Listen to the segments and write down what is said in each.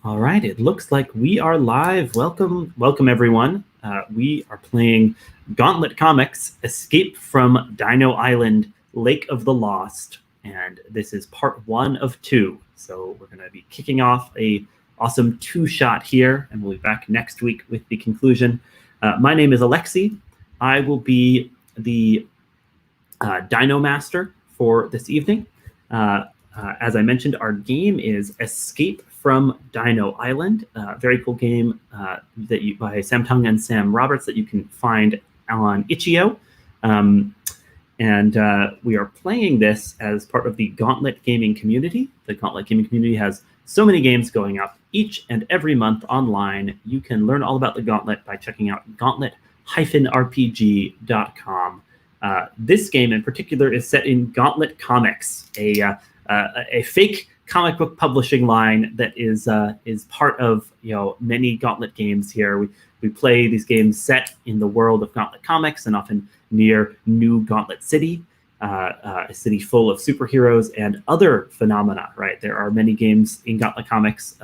All right, it looks like we are live. Welcome everyone. We are playing Gauntlet Comics, Escape from Dino Island, Lake of the Lost, and this is part 1 of 2. So we're going to be kicking off a awesome 2-shot here, and we'll be back next week with the conclusion. My name is Alexi. I will be the Dino Master for this evening. As I mentioned, our game is Escape from Dino Island, very cool game by Sam Tung and Sam Roberts that you can find on Itch.io. And we are playing this as part of the Gauntlet gaming community. The Gauntlet gaming community has so many games going up each and every month online. You can learn all about the Gauntlet by checking out gauntlet-rpg.com. This game in particular is set in Gauntlet Comics, a fake comic book publishing line that is part of many Gauntlet games here. We play these games set in the world of Gauntlet Comics and often near New Gauntlet City, a city full of superheroes and other phenomena. Right, there are many games in Gauntlet Comics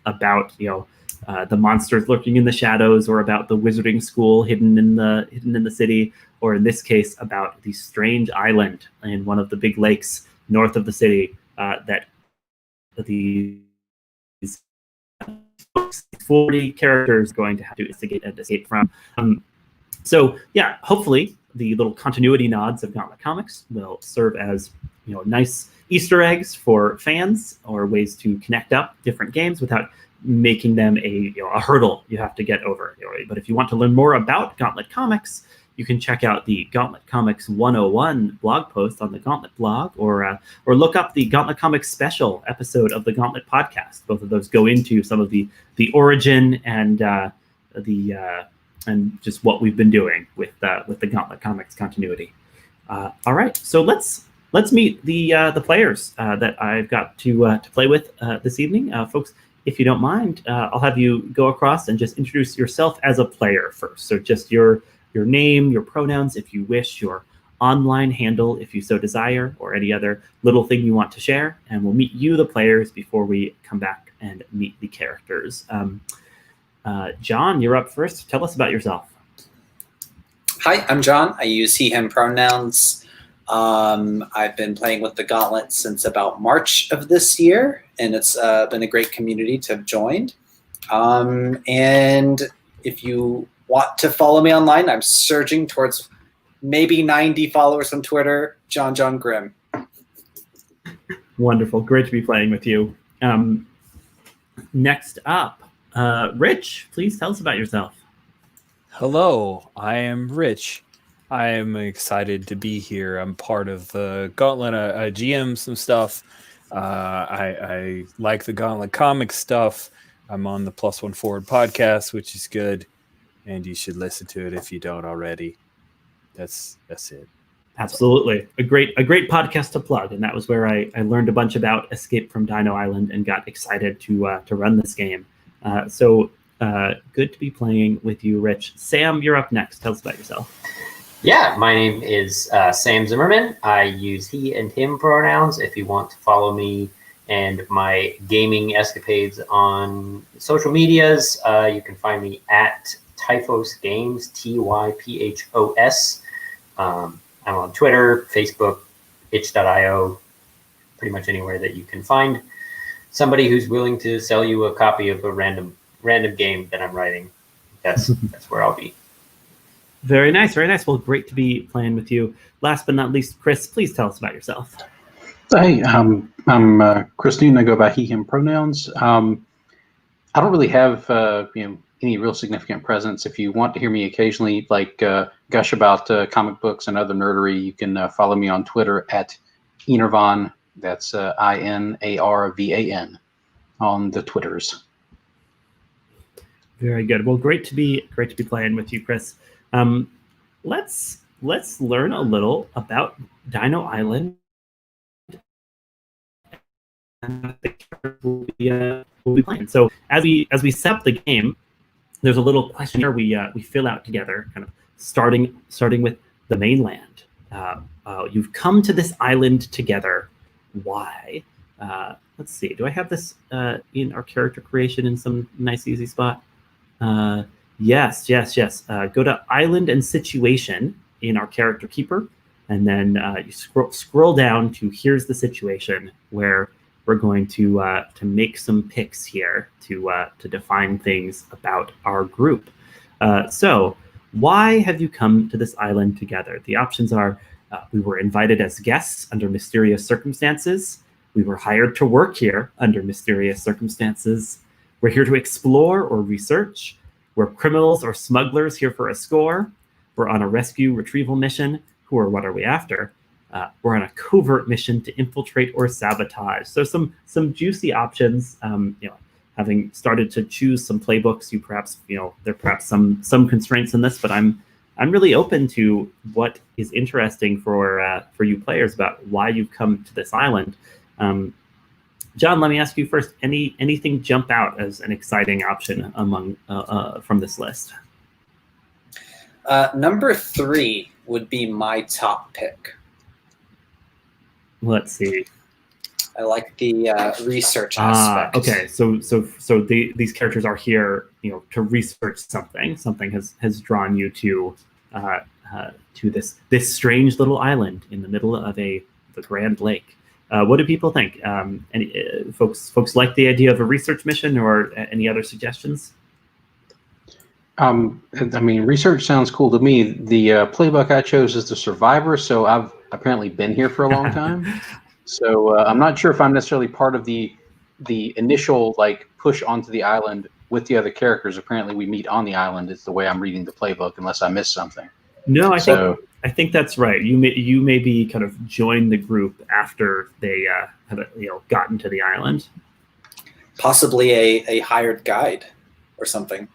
about the monsters lurking in the shadows, or about the wizarding school hidden in the city, or in this case about the strange island in one of the big lakes north of the city that these 40 characters are going to have to investigate and escape from. So yeah, hopefully the little continuity nods of Gauntlet Comics will serve as nice Easter eggs for fans, or ways to connect up different games without making them a hurdle you have to get over. But if you want to learn more about Gauntlet Comics, you can check out the Gauntlet Comics 101 blog post on the Gauntlet blog, or look up the Gauntlet Comics special episode of the Gauntlet podcast. Both of those go into some of the origin and just what we've been doing with the Gauntlet Comics continuity. All right, so let's meet the players that I've got to play with this evening, folks. If you don't mind, I'll have you go across and just introduce yourself as a player first. So just your name, your pronouns, if you wish, your online handle, if you so desire, or any other little thing you want to share. And we'll meet you, the players, before we come back and meet the characters. John, you're up first. Tell us about yourself. Hi, I'm John. I use he, him pronouns. I've been playing with the Gauntlet since about March of this year, and it's been a great community to have joined. And if you want to follow me online, I'm surging towards maybe 90 followers on Twitter. John Grimm. Wonderful. Great to be playing with you. Next up, Rich, please tell us about yourself. Hello, I am Rich. I am excited to be here. I'm part of the Gauntlet. I GM some stuff. I like the Gauntlet Comics stuff. I'm on the Plus One Forward podcast, which is good. And you should listen to it if you don't already. That's it. Absolutely. A great podcast to plug. And that was where I learned a bunch about Escape from Dino Island and got excited to run this game. So good to be playing with you, Rich. Sam, you're up next. Tell us about yourself. Yeah, my name is Sam Zimmerman. I use he and him pronouns. If you want to follow me and my gaming escapades on social medias, you can find me at Typhos Games, Typhos. I'm on Twitter, Facebook, itch.io, pretty much anywhere that you can find somebody who's willing to sell you a copy of a random game that I'm writing. That's where I'll be. Very nice, very nice. Well, great to be playing with you. Last but not least, Chris, please tell us about yourself. Hey, I'm Christine. I go by he, him pronouns. I don't really have any real significant presence. If you want to hear me occasionally gush about comic books and other nerdery, you can follow me on Twitter at Inarvan. That's INARVAN on the Twitters. Very good. Well, great to be playing with you, Chris. Let's learn a little about Dino Island. We'll be playing. So as we set up the game, there's a little questionnaire we fill out together, kind of starting with the mainland. You've come to this island together. Why? let's see. Do I have this in our character creation in some nice easy spot? Yes. Go to Island and Situation in our character keeper, and then you scroll down to Here's the Situation, where we're going to make some picks here to define things about our group. So, why have you come to this island together? The options are: we were invited as guests under mysterious circumstances. We were hired to work here under mysterious circumstances. We're here to explore or research. We're criminals or smugglers here for a score. We're on a rescue retrieval mission. Who or what are we after? We're on a covert mission to infiltrate or sabotage. So some juicy options. Having started to choose some playbooks, there are perhaps some constraints in this, but I'm really open to what is interesting for you players about why you've come to this island. John, let me ask you first. Anything jump out as an exciting option among from this list? Number 3 would be my top pick. Let's see. I like the research aspect. Okay, so these characters are here, to research something. Something has drawn you to this strange little island in the middle of the Grand Lake. What do people think? Any folks like the idea of a research mission, or any other suggestions? Research sounds cool to me. The playbook I chose is the Survivor, so I've apparently been here for a long time. So I'm not sure if I'm necessarily part of the initial push onto the island with the other characters. Apparently, we meet on the island. It's the way I'm reading the playbook, unless I missed something. No, I think that's right. You may be kind of join the group after they have gotten to the island. Possibly a hired guide or something.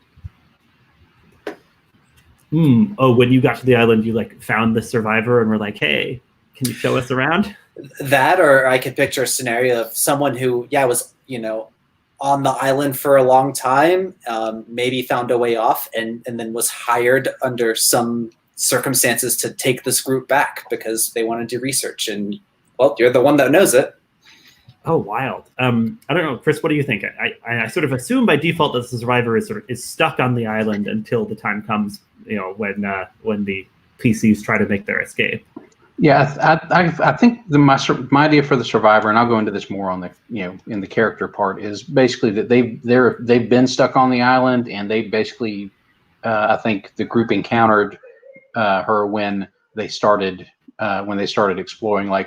Oh, when you got to the island, you found the survivor and were like, "Hey, can you show us around?" That, or I could picture a scenario of someone who, was on the island for a long time, maybe found a way off, and then was hired under some circumstances to take this group back because they want to do research, and you're the one that knows it. Oh, wild. I don't know, Chris, what do you think? I sort of assume by default that the survivor is stuck on the island until the time comes, when the PCs try to make their escape. Yeah, I think my idea for the survivor, and I'll go into this more on the in the character part, is basically that they've been stuck on the island, and they basically I think the group encountered her when they started exploring,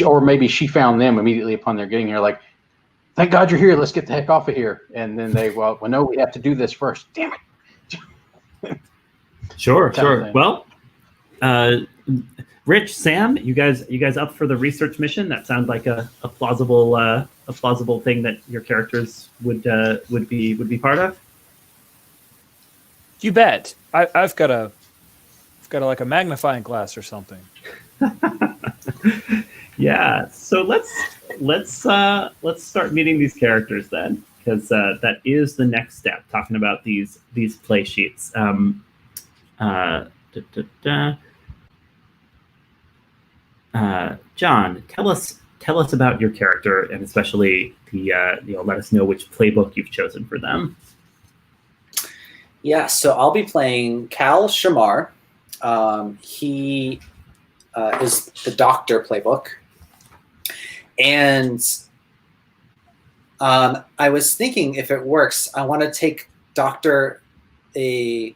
or maybe she found them immediately upon their getting here, thank God you're here, let's get the heck off of here. And then they no, we have to do this first, damn it. Sure. Well, Rich, Sam, you guys up for the research mission? That sounds like a plausible thing that your characters would be part of. You bet. I've got a magnifying glass or something. Yeah. So let's start meeting these characters then, because that is the next step. Talking about these play sheets. John, tell us about your character, and especially let us know which playbook you've chosen for them. Yeah, so I'll be playing Kal Sharma. He is the Doctor playbook, and I was thinking, if it works, I want to take Dr. Sharma,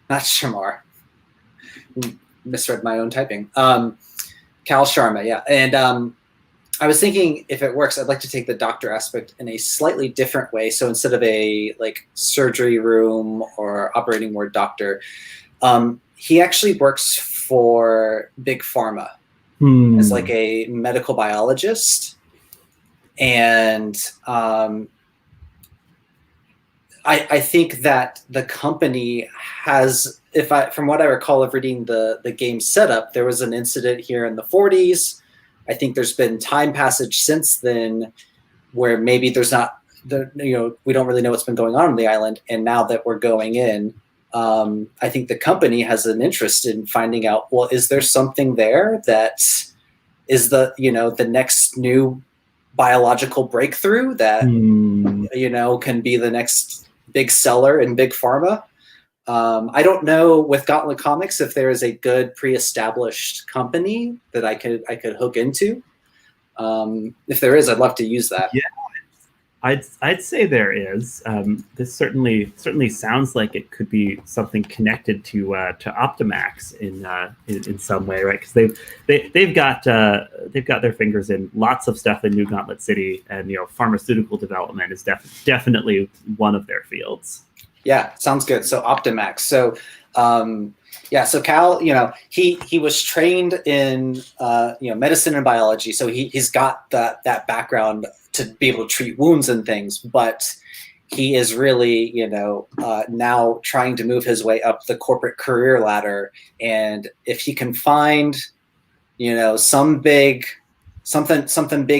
not Shamar. Misread my own typing. Kal Sharma, yeah. And I was thinking, if it works, I'd like to take the doctor aspect in a slightly different way. So instead of a surgery room or operating ward doctor, he actually works for Big Pharma as a medical biologist. And I think that the company has, from what I recall of reading the game setup, there was an incident here in the 40s. I think there's been time passage since then where maybe there's not, we don't really know what's been going on the island. And now that we're going in, I think the company has an interest in finding out, well, is there something there that is the next new biological breakthrough that can be the next big seller in big pharma. I don't know with Gauntlet Comics if there is a good pre-established company that I could hook into. If there is, I'd love to use that. Yeah, I'd say there is. This certainly sounds like it could be something connected to Optimax in some way, right? Because they've got their fingers in lots of stuff in New Gauntlet City, and pharmaceutical development is definitely one of their fields. Yeah, sounds good. So Optimax. So so Kal, he was trained in medicine and biology, so he's got that background to be able to treat wounds and things, but he is really now trying to move his way up the corporate career ladder. And if he can find something big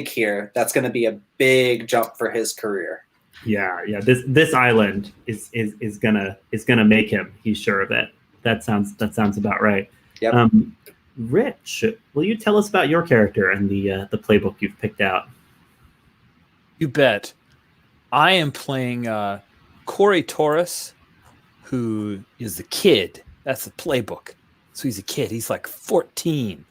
here, that's going to be a big jump for his career. Yeah. This island is gonna make him. He's sure of it. That sounds about right. Yep. Rich, will you tell us about your character and the playbook you've picked out? You bet. I am playing Cori Tauris, who is the kid. That's the playbook. So he's a kid. He's like 14.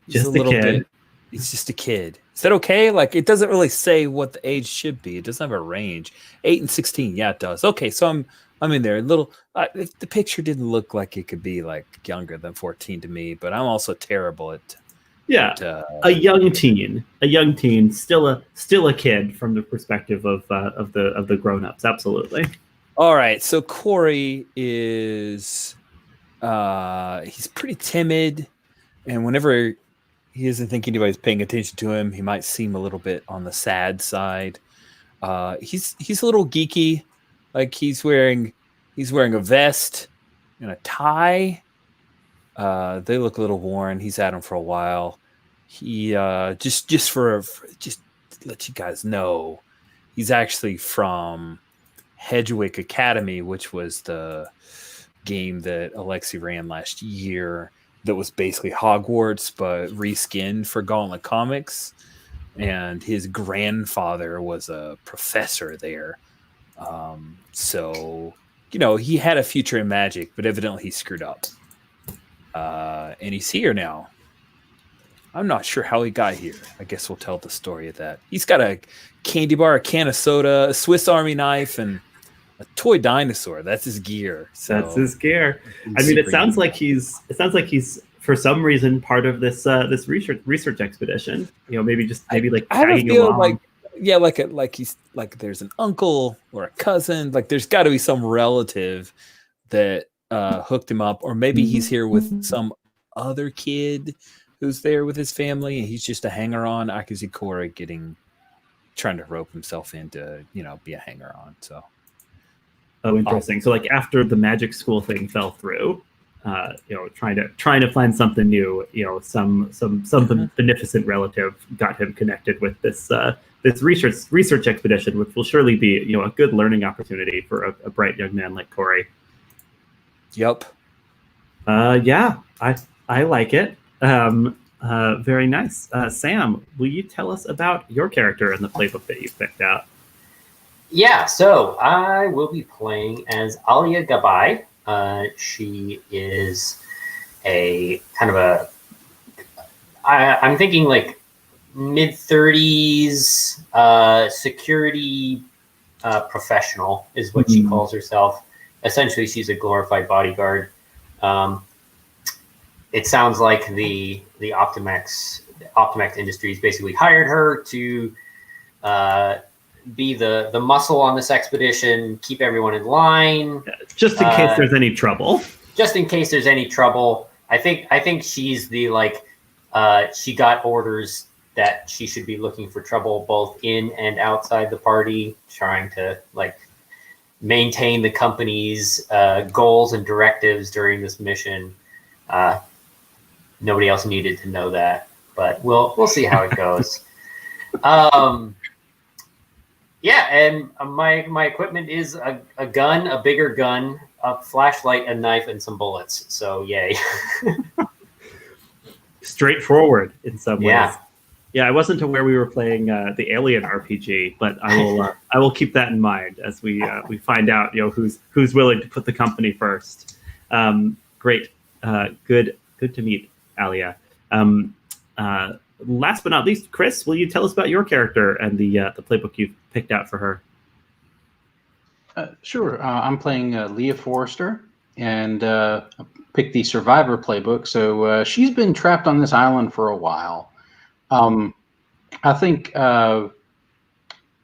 Just a kid. He's just a kid. Is that okay? Like, it doesn't really say what the age should be. It doesn't have a range. 8 and 16. Yeah, it does. Okay, so I'm in there. A little. The picture didn't look like it could be like younger than 14 to me, but I'm also terrible at. Yeah, a young teen, still a kid from the perspective of the grown-ups. Absolutely. All right, so Cori is he's pretty timid, and whenever he isn't thinking anybody's paying attention to him, he might seem a little bit on the sad side. He's a little geeky, like he's wearing a vest and a tie. They look a little worn. He's had them for a while. He just to let you guys know, he's actually from Hedgewick Academy, which was the game that Alexi ran last year. That was basically Hogwarts, but reskinned for Gauntlet Comics. And his grandfather was a professor there. So, he had a future in magic, but evidently he screwed up. And he's here now. I'm not sure how he got here. I guess we'll tell the story of that. He's got a candy bar, a can of soda, a Swiss Army knife, and a toy dinosaur. That's his gear. So that's his gear. I mean, it sounds like he's for some reason part of this this research expedition. Maybe like tagging along. Like he's like there's an uncle or a cousin. Like there's got to be some relative that hooked him up, or maybe he's here with some other kid who's there with his family, and he's just a hanger-on. I can see Cori trying to rope himself into be a hanger-on. So. Oh, interesting. So like after the magic school thing fell through, trying to find something new, some beneficent relative got him connected with this research expedition, which will surely be a good learning opportunity for a bright young man like Cori. Yep. Yeah, I like it. Very nice. Sam, will you tell us about your character and the playbook that you picked out? Yeah, so I will be playing as Alya Gabbai. She is a kind of I'm thinking like mid-30s security professional is what she calls herself. Essentially, she's a glorified bodyguard. It sounds like the Optimax Industries basically hired her to be the muscle on this expedition, keep everyone in line, just in case there's any trouble. Just in case there's any trouble, I think she's the she got orders that she should be looking for trouble both in and outside the party, trying to maintain the company's goals and directives during this mission. Nobody else needed to know that, but we'll see how it goes. Yeah, and my equipment is a gun, a bigger gun, a flashlight, a knife, and some bullets. So yay. Straightforward in some ways. Yeah, I wasn't aware we were playing the Alien RPG, but I will keep that in mind as we find out who's willing to put the company first. Great, good to meet Alya. Um, Last but not least, Chris, will you tell us about your character and the playbook you've picked out for her? Sure. I'm playing Freya Forrester, and picked the Survivor playbook. So she's been trapped on this island for a while. I think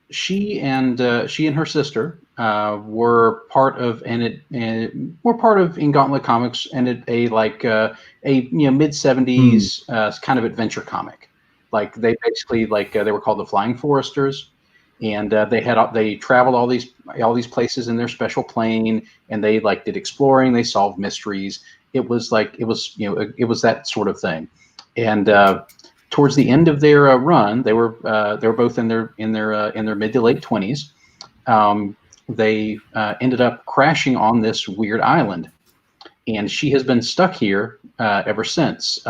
she and her sister were part of in Gauntlet Comics, and a mid 70s kind of adventure comic. Like they basically they were called the Flying Foresters, and they traveled all these places in their special plane, and they did exploring. They solved mysteries. It was that sort of thing, and towards the end of their run, they were both in their mid to late 20s. They ended up crashing on this weird island, and she has been stuck here ever since.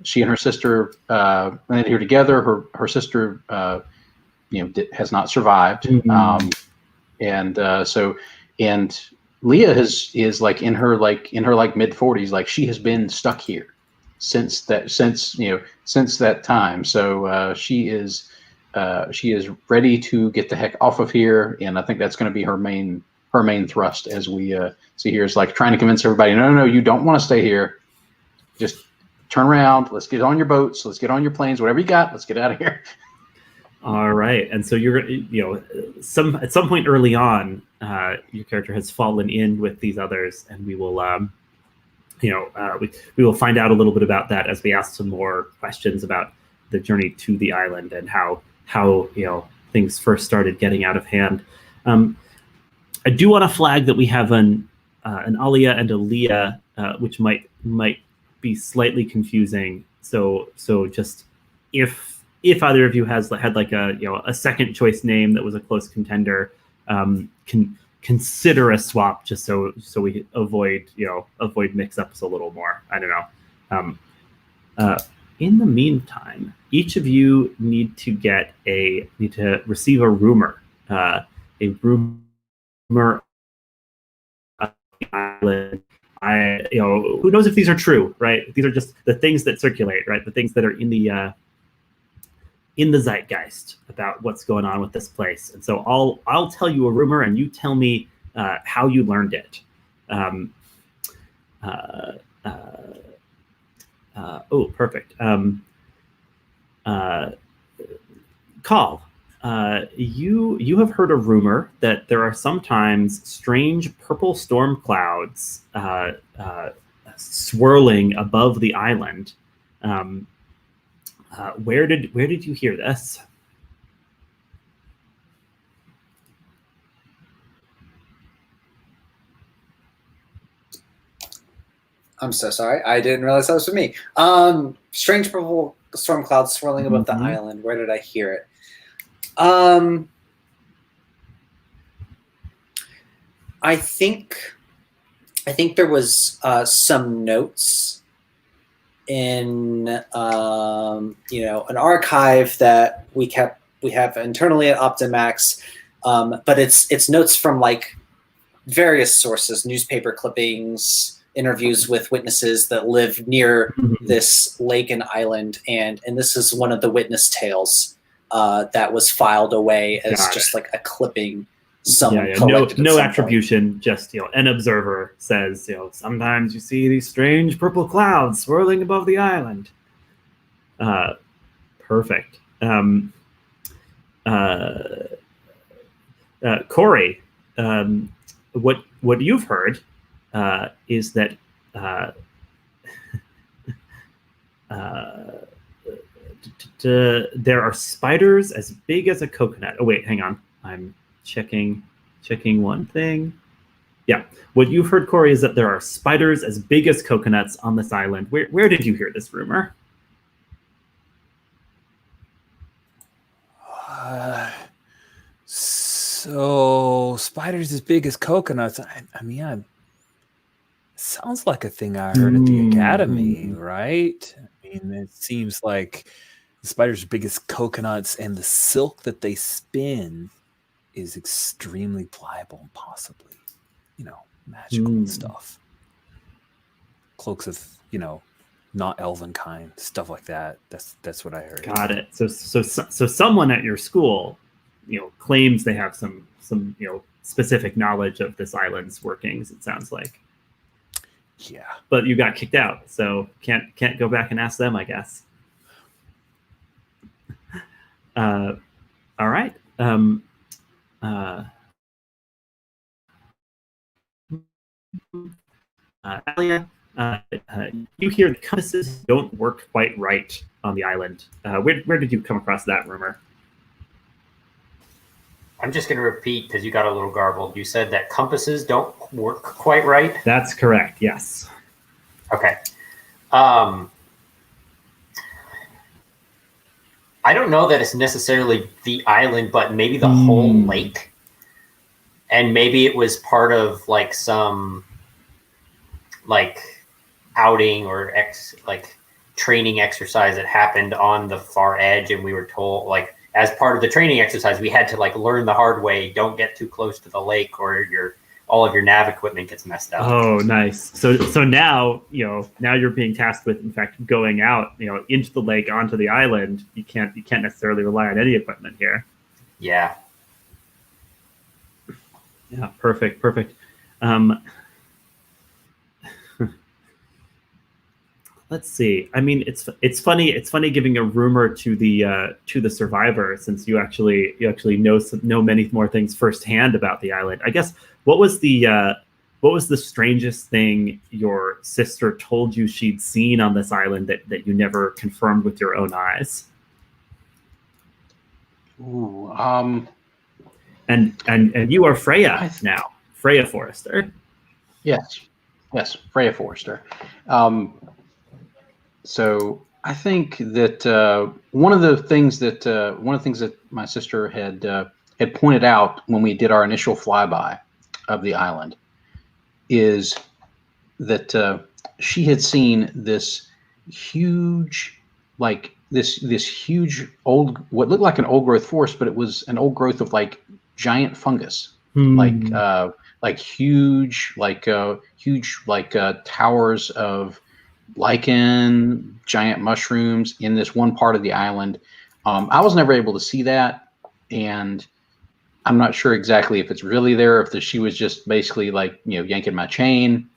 She and her sister landed here together. Her sister, has not survived, Mm-hmm. and Leah is in her mid 40s. She has been stuck here since that time. So she is ready to get the heck off of here, and I think that's going to be her main thrust as we see here, is trying to convince everybody, no, you don't want to stay here. Just turn around. Let's get on your boats. Let's get on your planes. Whatever you got. Let's get out of here. All right, and so you're at some point early on, your character has fallen in with these others, and we will we will find out a little bit about that as we ask some more questions about the journey to the island and how things first started getting out of hand. I do want to flag that we have an Alya and a Leah, which might be slightly confusing. So just if either of you had a second choice name that was a close contender, can consider a swap, just so we avoid mix-ups a little more. I don't know. In the meantime, each of you need to receive a rumor. A rumor of the island. Who knows if these are true, right? These are just the things that circulate, right? The things that are in the zeitgeist about what's going on with this place. And so I'll tell you a rumor, and you tell me how you learned it. Perfect. Kal, you have heard a rumor that there are sometimes strange purple storm clouds swirling above the island. Where did you hear this? I'm so sorry. I didn't realize that was for me. Strange purple storm clouds swirling above the island. Where did I hear it? I think there was some notes in an archive that we have internally at Optimax, but it's notes from various sources, newspaper clippings, interviews with witnesses that live near this lake and island, and this is one of the witness tales that was filed away as just a clipping. No attribution, just an observer says sometimes you see these strange purple clouds swirling above the island. Perfect. Cori, what you've heard is that there are spiders as big as a coconut. Oh wait, hang on. I'm checking one thing. Yeah, what you've heard, Cori, is that there are spiders as big as coconuts on this island. Where did you hear this rumor? So spiders as big as coconuts. I mean, sounds like a thing I heard at the academy, right? I mean, it seems like The spiders are big as coconuts, and the silk that they spin is extremely pliable and possibly, magical stuff. Cloaks of, not elven kind, stuff like that. That's what I heard. Got it. So someone at your school, claims they have some specific knowledge of this island's workings. It sounds like. Yeah. But you got kicked out, so can't go back and ask them, I guess. All right. Alya, you hear the compasses don't work quite right on the island. Where did you come across that rumor? I'm just going to repeat because you got a little garbled. You said that compasses don't work quite right? That's correct, yes. Okay. I don't know that it's necessarily the island, but maybe the whole lake. And maybe it was part of some outing or training exercise that happened on the far edge, and we were told as part of the training exercise we had to learn the hard way, don't get too close to the lake or all of your nav equipment gets messed up. Oh, nice. So now now you're being tasked with, in fact, going out into the lake, onto the island. You can't necessarily rely on any equipment here. Yeah Perfect. Let's see. I mean, it's funny giving a rumor to the survivor, since you actually know many more things firsthand about the island. I guess what was the strangest thing your sister told you she'd seen on this island that you never confirmed with your own eyes? Ooh, and you are Freya now, Freya Forrester. Yes, Freya Forrester. So I think that one of the things that my sister had pointed out when we did our initial flyby of the island is that she had seen this huge, this huge what looked like an old growth forest, but it was an old growth of giant fungus, huge towers of lichen, giant mushrooms in this one part of the island. I was never able to see that, and I'm not sure exactly if it's really there, if she was just basically yanking my chain,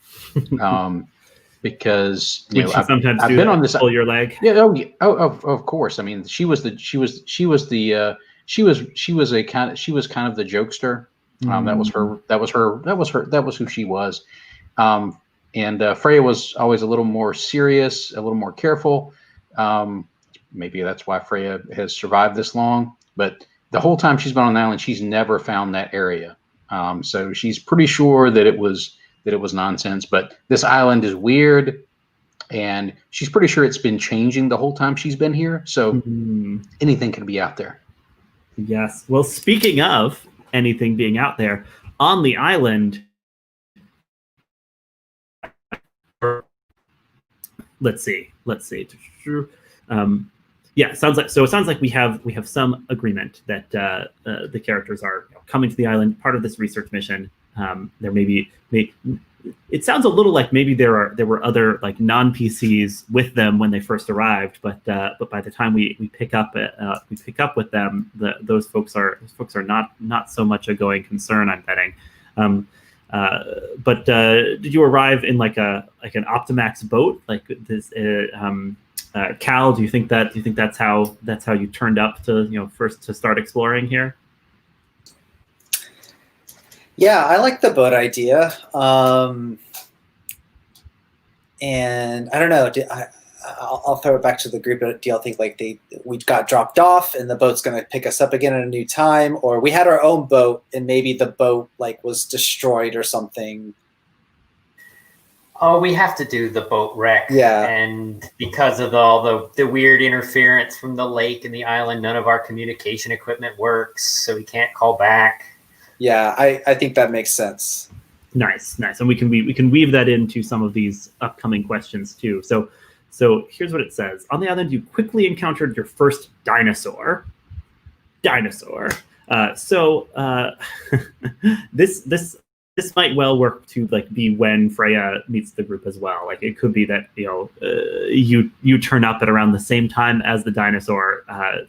because I've been on this. Pull your leg. Yeah. Of course. I mean, she was kind of the jokester. That was who she was. And Freya was always a little more serious, a little more careful. Maybe that's why Freya has survived this long. But the whole time she's been on the island, she's never found that area. So she's pretty sure that it was nonsense. But this island is weird, and she's pretty sure it's been changing the whole time she's been here. So anything can be out there. Yes. Well, speaking of anything being out there on the island. Let's see. Yeah, it sounds like we have some agreement that the characters are coming to the island, part of this research mission. There it sounds a little like maybe there were other non-PCs with them when they first arrived, but by the time we pick up with them, those folks are not so much a going concern, I'm betting. But did you arrive in an Optimax boat like this? Kal, do you think that's how you turned up to first to start exploring here? Yeah, I like the boat idea. And I don't know. I'll throw it back to the group. Do y'all think we got dropped off and the boat's going to pick us up again at a new time, or we had our own boat and maybe the boat was destroyed or something? Oh, we have to do the boat wreck. Yeah. And because of all the weird interference from the lake and the island, none of our communication equipment works, so we can't call back. Yeah, I think that makes sense. Nice, and we can weave that into some of these upcoming questions too. So So here's what it says. On the island, you quickly encountered your first dinosaur. This might well work to like be when Freya meets the group as well. Like it could be that you turn up at around the same time as the dinosaur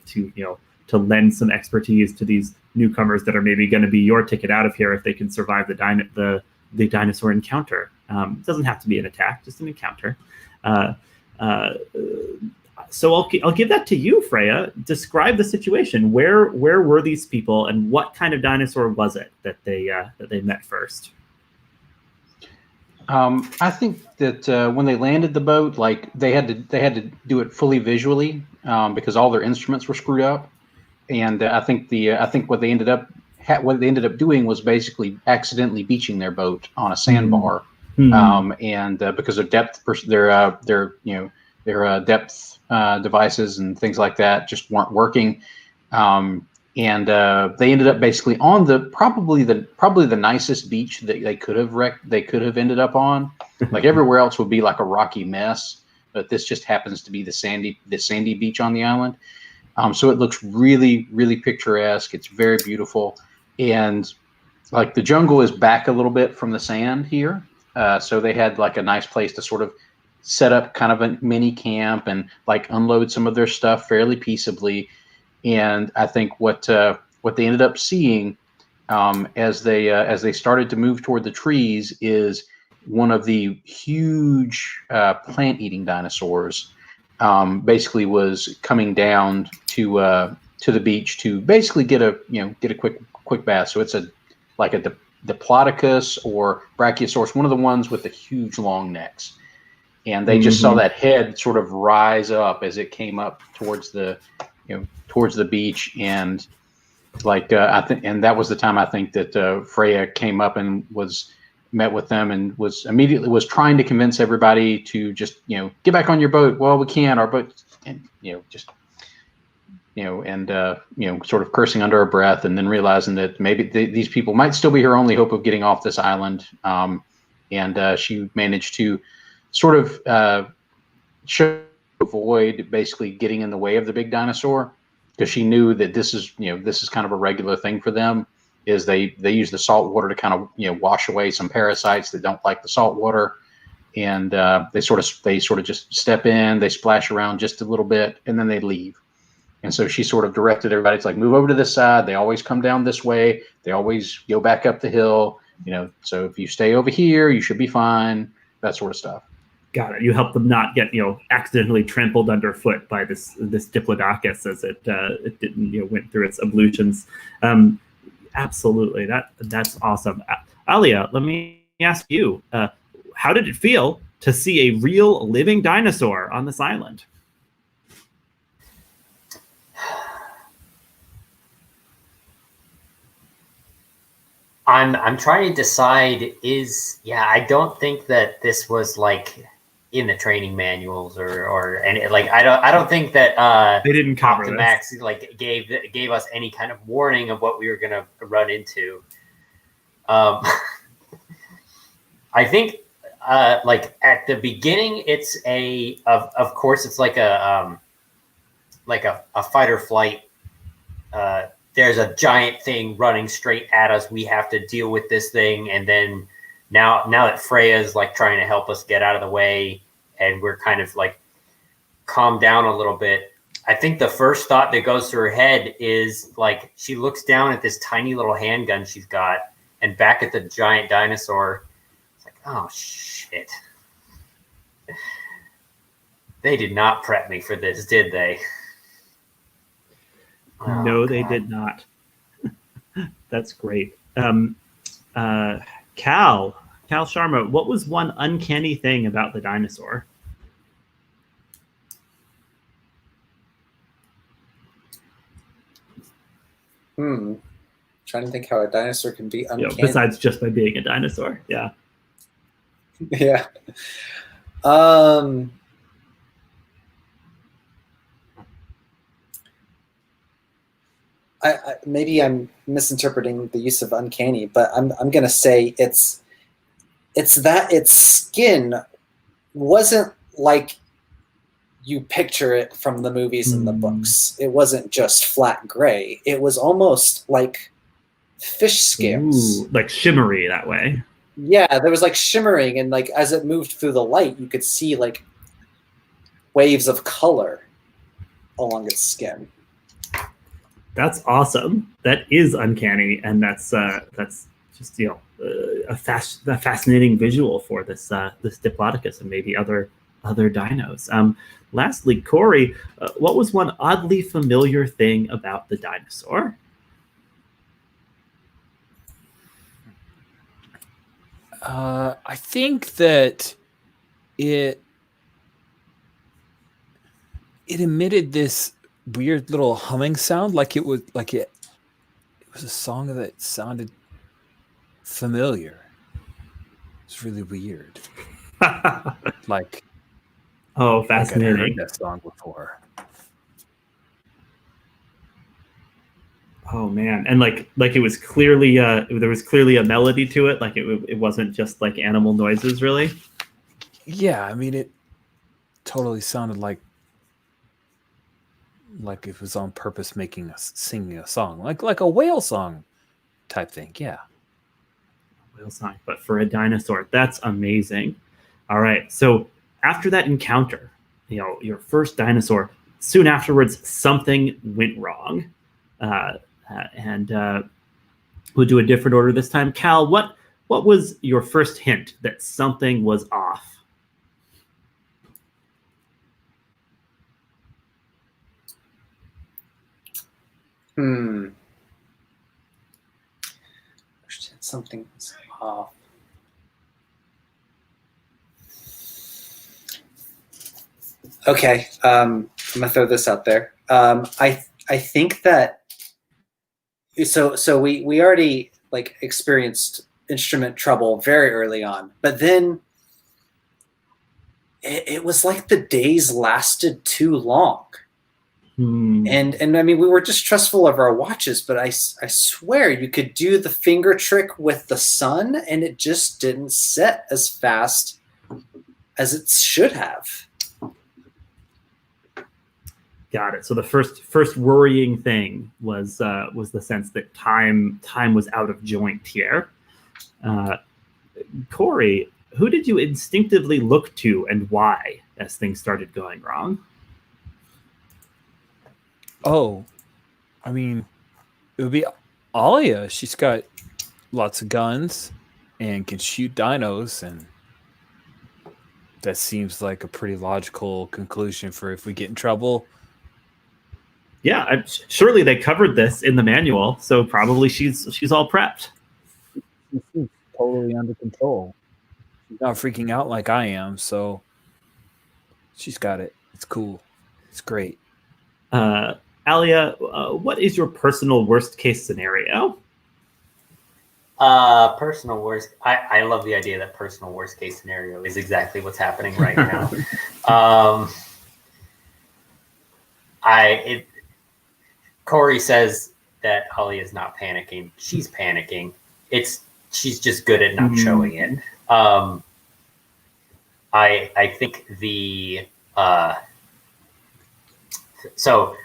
to lend some expertise to these newcomers that are maybe going to be your ticket out of here if they can survive the dinosaur encounter. It doesn't have to be an attack, just an encounter. So I'll give that to you, Freya. Describe the situation. Where were these people, and what kind of dinosaur was it that they met first? I think that when they landed the boat, like they had to do it fully visually because all their instruments were screwed up, and I think what they ended up doing was basically accidentally beaching their boat on a sandbar, and because of depth, their depth devices and things like that just weren't working, and they ended up basically on probably the nicest beach that they could have ended up on. Like everywhere else would be like a rocky mess, but this just happens to be the sandy beach on the island. So it looks really, really picturesque. It's very beautiful, and like the jungle is back a little bit from the sand here, so they had like a nice place to sort of set up kind of a mini camp and like unload some of their stuff fairly peaceably. And I think what they ended up seeing as they started to move toward the trees is one of the huge plant-eating dinosaurs basically was coming down to the beach to basically get a quick bath. So it's like a Diplodocus or Brachiosaurus, one of the ones with the huge long necks. And they just saw that head sort of rise up as it came up towards the beach, and like I think, and that was the time I think that Freya came up and met with them and was trying to convince everybody to just get back on your boat. Well, we can't, our boat, and sort of cursing under her breath, and then realizing that maybe these people might still be her only hope of getting off this island. And she managed to sort of avoid basically getting in the way of the big dinosaur, because she knew that this is kind of a regular thing for them. Is they use the salt water to kind of wash away some parasites that don't like the salt water, and they sort of just step in, they splash around just a little bit, and then they leave. And so she sort of directed everybody. It's like, move over to this side. They always come down this way. They always go back up the hill. So if you stay over here, you should be fine. That sort of stuff. Got it. You help them not get accidentally trampled underfoot by this Diplodocus as it didn't went through its ablutions. Absolutely, that's awesome. Alya, let me ask you, how did it feel to see a real living dinosaur on this island? I'm trying to decide. I don't think that this was like in the training manuals or any, like I don't think that they didn't cover Optimax this. Like gave us any kind of warning of what we were gonna run into. I think like at the beginning it's of course it's like a fight or flight. There's a giant thing running straight at us. We have to deal with this thing, and then now that Freya's like trying to help us get out of the way, and we're kind of like calmed down a little bit, I think the first thought that goes through her head is like she looks down at this tiny little handgun she's got, and back at the giant dinosaur. It's like, oh shit, they did not prep me for this, did they? Oh, no, God. They did not. That's great. Kal Sharma, what was one uncanny thing about the dinosaur? Trying to think how a dinosaur can be uncanny. Besides just by being a dinosaur, yeah. Yeah. I maybe I'm misinterpreting the use of uncanny, but I'm gonna say it's that its skin wasn't like you picture it from the movies and the books. It wasn't just flat gray. It was almost like fish scales. Ooh, like shimmery that way. Yeah, there was like shimmering, and like as it moved through the light, you could see like waves of color along its skin. That's awesome. That is uncanny, and that's just a fascinating visual for this this Diplodocus and maybe other dinos. Lastly, Cori, what was one oddly familiar thing about the dinosaur? I think that it emitted this weird little humming sound, like it was a song that sounded familiar. It's really weird. Like, Oh, like I'd fascinating. heard that song before. Oh man, and like it was clearly there was clearly a melody to it. Like it wasn't just like animal noises, really. Yeah, I mean, it totally sounded like it was on purpose singing a song, like a whale song type thing. Yeah. Whale song, but for a dinosaur, that's amazing. All right, so after that encounter, your first dinosaur, soon afterwards something went wrong, and we'll do a different order this time. Kal, what was your first hint that something was off? Something's off. Okay, I'm gonna throw this out there. I think that so we already like experienced instrument trouble very early on, but then it was like the days lasted too long. And I mean, we were distrustful of our watches, but I swear you could do the finger trick with the sun, and it just didn't set as fast as it should have. Got it. So the first worrying thing was the sense that time was out of joint here. Cori, who did you instinctively look to, and why, as things started going wrong? Oh, I mean, it would be Alya. She's got lots of guns and can shoot dinos, and that seems like a pretty logical conclusion for if we get in trouble. Yeah, surely they covered this in the manual, so probably she's all prepped. She's totally under control. She's not freaking out like I am, so she's got it. It's cool. It's great. Alya, what is your personal worst case scenario? Personal worst. I love the idea that personal worst case scenario is exactly what's happening right now. Cori says that Alya is not panicking. She's panicking. She's just good at not showing it. I think so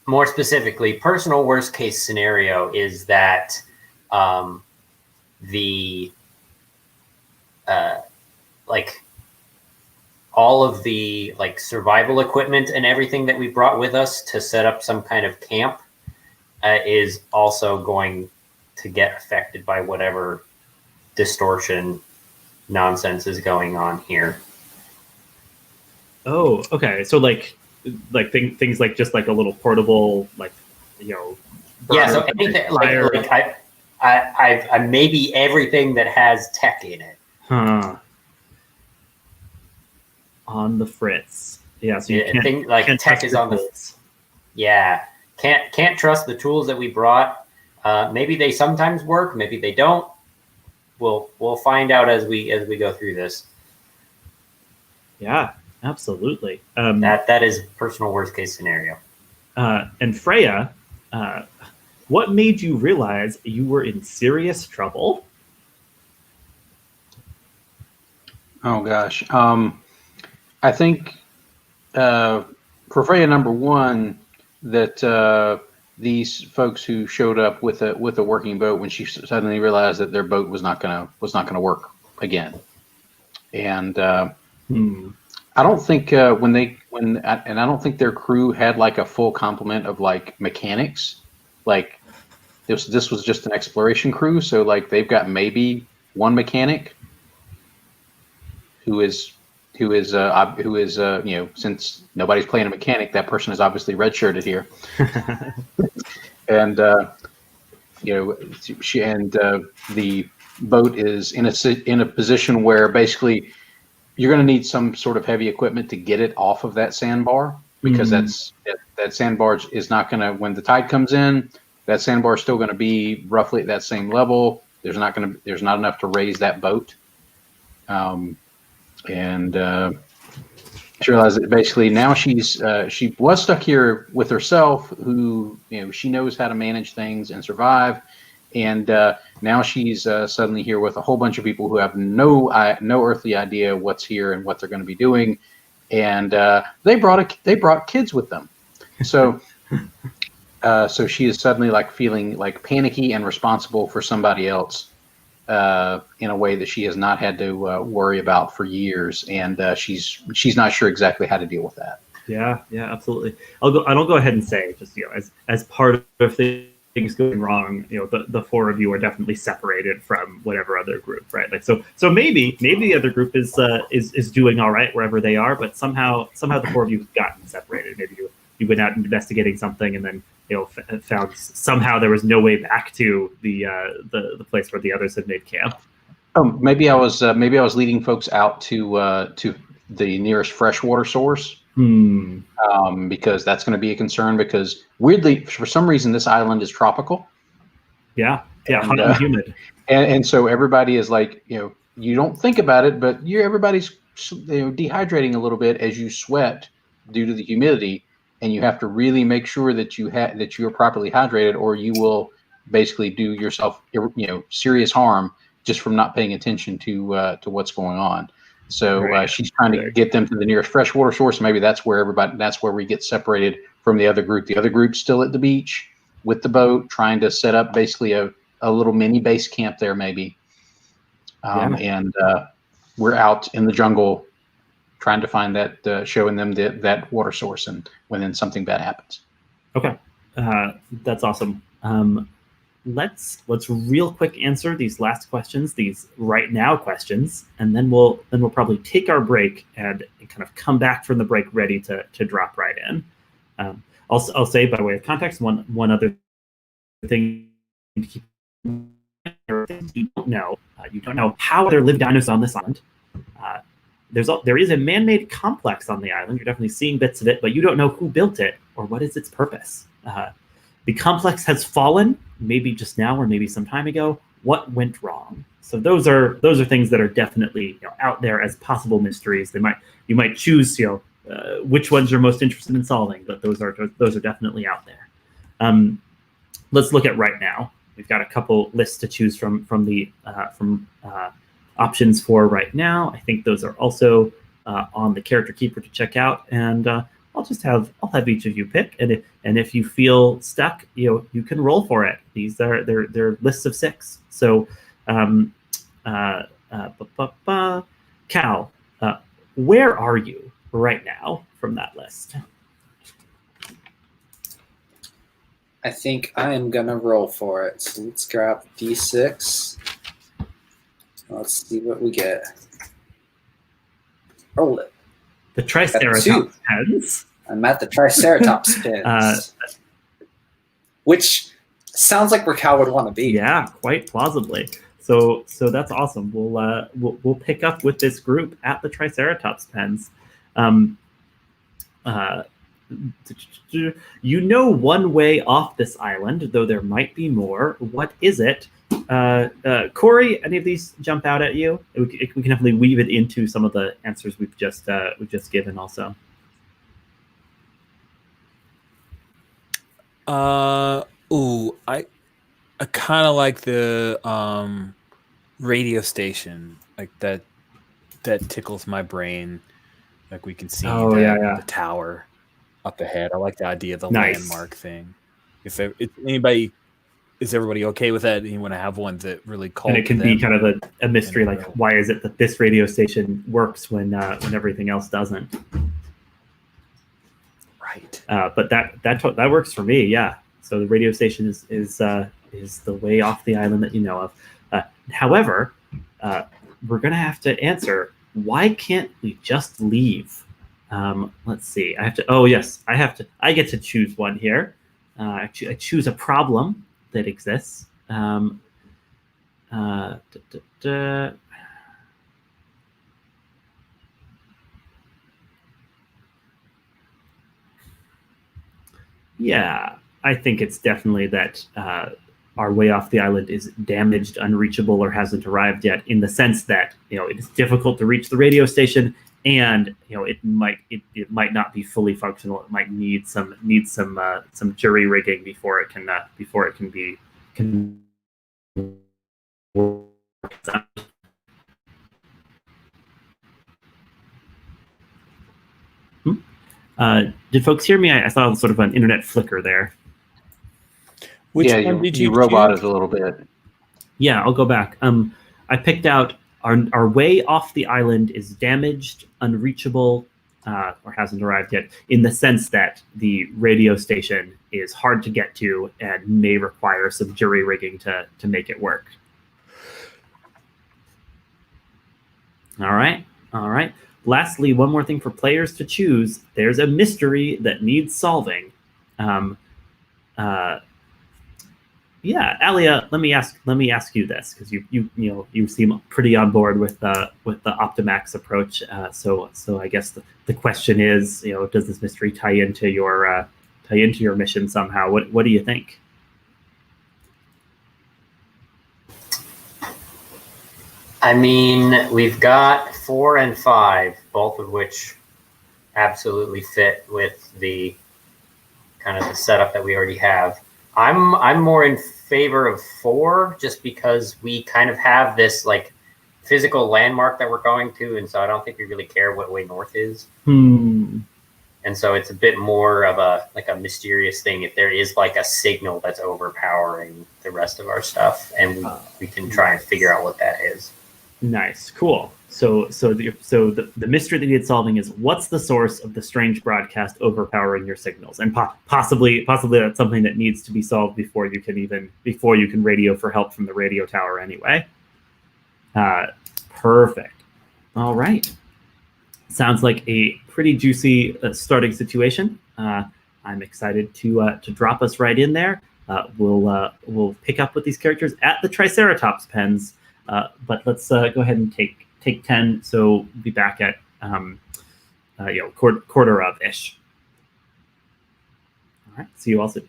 more specifically, personal worst case scenario is that like all of the like survival equipment and everything that we brought with us to set up some kind of camp is also going to get affected by whatever distortion nonsense is going on here. Oh, okay. So like things like just like a little portable, like, Yeah, so anything like I maybe everything that has tech in it. On the fritz. Yeah, so you can't tech is on the fritz. Yeah, can't trust the tools that we brought. Maybe they sometimes work, maybe they don't. We'll find out as we go through this. Yeah, absolutely. That is personal worst case scenario. And Freya, what made you realize you were in serious trouble? Oh gosh, I think Freya number one, that these folks who showed up with a working boat, when she suddenly realized that their boat was not gonna work again, and I don't think I don't think their crew had like a full complement of like mechanics. Like this was just an exploration crew, so like they've got maybe one mechanic who is since nobody's playing a mechanic, that person is obviously redshirted here. And the boat is in a position where basically you're going to need some sort of heavy equipment to get it off of that sandbar, because that sandbar is not going to, when the tide comes in, that sandbar is still going to be roughly at that same level. There's not enough to raise that boat. She realized that basically now she was stuck here with herself, who she knows how to manage things and survive, and now she's suddenly here with a whole bunch of people who have no earthly idea what's here and what they're going to be doing, and they brought kids with them, so so she is suddenly like feeling like panicky and responsible for somebody else. In a way that she has not had to worry about for years, and she's not sure exactly how to deal with that. Yeah, absolutely. I'll go ahead and say, just as part of things going wrong, the four of you are definitely separated from whatever other group, right? Like so maybe the other group is doing all right wherever they are, but somehow the four of you have gotten separated. Maybe you went out investigating something, and then found somehow there was no way back to the place where the others had made camp. Oh, maybe I was leading folks out to the nearest freshwater source, because that's going to be a concern. Because weirdly, for some reason, this island is tropical. Yeah, hot and humid, and so everybody is like, you don't think about it, but everybody's dehydrating a little bit as you sweat due to the humidity. And you have to really make sure that you are properly hydrated, or you will basically do yourself serious harm just from not paying attention to what's going on. So she's trying to get them to the nearest freshwater source. Maybe that's where we get separated from the other group. The other group's still at the beach with the boat, trying to set up basically a little mini base camp there, maybe. And we're out in the jungle, trying to find that, showing them that water source, and when something bad happens. Okay, that's awesome. Let's real quick answer these last questions, these right now questions, and then we'll probably take our break and kind of come back from the break ready to drop right in. I'll say, by way of context, one other thing to keep in mind. You don't know how there live dinosaurs on this island. There is a man-made complex on the island. You're definitely seeing bits of it, but you don't know who built it or what is its purpose. The complex has fallen, maybe just now or maybe some time ago. What went wrong? So those are things that are definitely out there as possible mysteries. You might choose which ones you're most interested in solving, but those are definitely out there. Let's look at right now. We've got a couple lists to choose from options for right now. I think those are also on the Character Keeper to check out, and I'll have each of you pick, and if you feel stuck, you can roll for it. These they're lists of 6. So, Kal, where are you right now from that list? I think I am gonna roll for it. So let's grab D6. Let's see what we get. Roll it. The Triceratops pens. I'm at the Triceratops pens, which sounds like where Kal would want to be. Yeah, quite plausibly. So that's awesome. We'll pick up with this group at the Triceratops pens. One way off this island, though there might be more. What is it? Cori, any of these jump out at you? We can definitely weave it into some of the answers we've just given also. I kind of like the radio station, like that tickles my brain. Like we can see the tower. up ahead. I like the idea of the Nice. landmark thing. If anybody, is everybody okay with that? You want to have one that really calls, and it can be kind of a mystery, like real. why is it that this radio station works when everything else doesn't? Right. But that works for me. Yeah. So the radio station is the way off the island that you know of. However, we're gonna have to answer, why can't we just leave? Let's see. I have to. Oh yes, I have to. I get to choose one here. I choose a problem that exists. Da, da, da. Yeah, I think it's definitely that our way off the island is damaged, unreachable, or hasn't arrived yet. In the sense that it is difficult to reach the radio station, and it might not be fully functional. It might need some jury rigging before it can be work. Did folks hear me? I saw sort of an internet flicker there. Which yeah, one did you roboted choose? a little bit. Yeah, I'll go back. I picked out our way off the island is damaged, unreachable, or hasn't arrived yet, in the sense that the radio station is hard to get to and may require some jury rigging to make it work. All right. Lastly, one more thing for players to choose. There's a mystery that needs solving. Yeah, Alya, let me ask you this, because you seem pretty on board with the Optimax approach. So I guess the question is, does this mystery tie into your mission somehow? What do you think? I mean, we've got 4 and 5, both of which absolutely fit with the kind of the setup that we already have. I'm more in favor of 4, just because we kind of have this like physical landmark that we're going to, and so I don't think we really care what way north is. And so it's a bit more of a mysterious thing if there is like a signal that's overpowering the rest of our stuff, and we can try and figure out what that is. Nice, cool. So the mystery that needs solving is, what's the source of the strange broadcast overpowering your signals, and possibly that's something that needs to be solved before you can radio for help from the radio tower anyway. Perfect. All right. Sounds like a pretty juicy starting situation. I'm excited to drop us right in there. We'll pick up with these characters at the Triceratops pens. But let's go ahead and take 10. So we'll be back at quarter of ish. All right. See you all soon.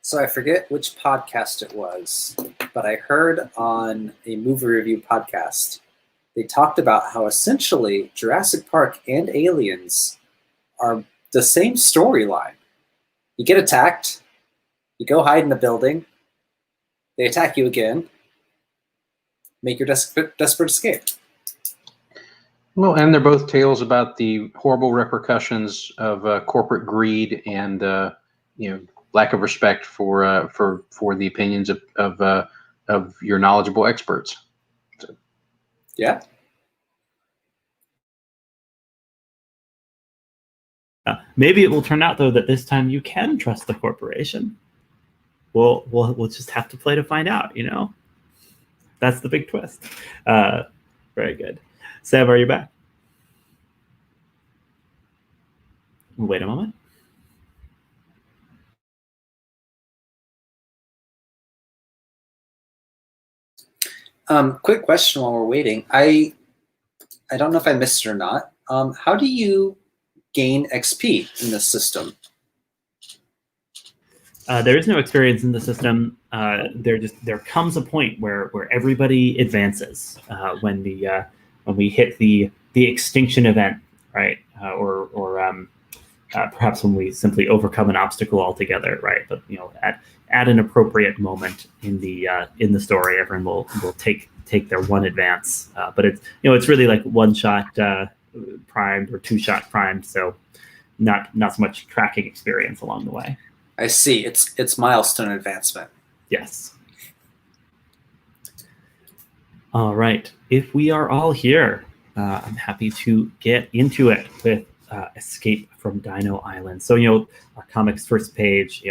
So I forget which podcast it was, but I heard on a movie review podcast, they talked about how essentially Jurassic Park and Aliens are the same storyline. You get attacked, you go hide in a building, they attack you again, make your desperate escape. Well, and they're both tales about the horrible repercussions of corporate greed and lack of respect for the opinions of your knowledgeable experts. So. Yeah. Maybe it will turn out though that this time you can trust the corporation. We'll just have to play to find out. That's the big twist. Very good. Sam, are you back? Wait a moment. Quick question while we're waiting. I don't know if I missed it or not. How do you gain XP in this system? There is no experience in the system. There comes a point where everybody advances when we hit the extinction event, right? Or perhaps when we simply overcome an obstacle altogether, right? But at an appropriate moment in the story, everyone will take their one advance. But it's really like one shot primed or two shot primed, so not so much tracking experience along the way. I see. It's milestone advancement. Yes. All right. If we are all here, I'm happy to get into it with Escape from Dino Island. So, our comic's first page,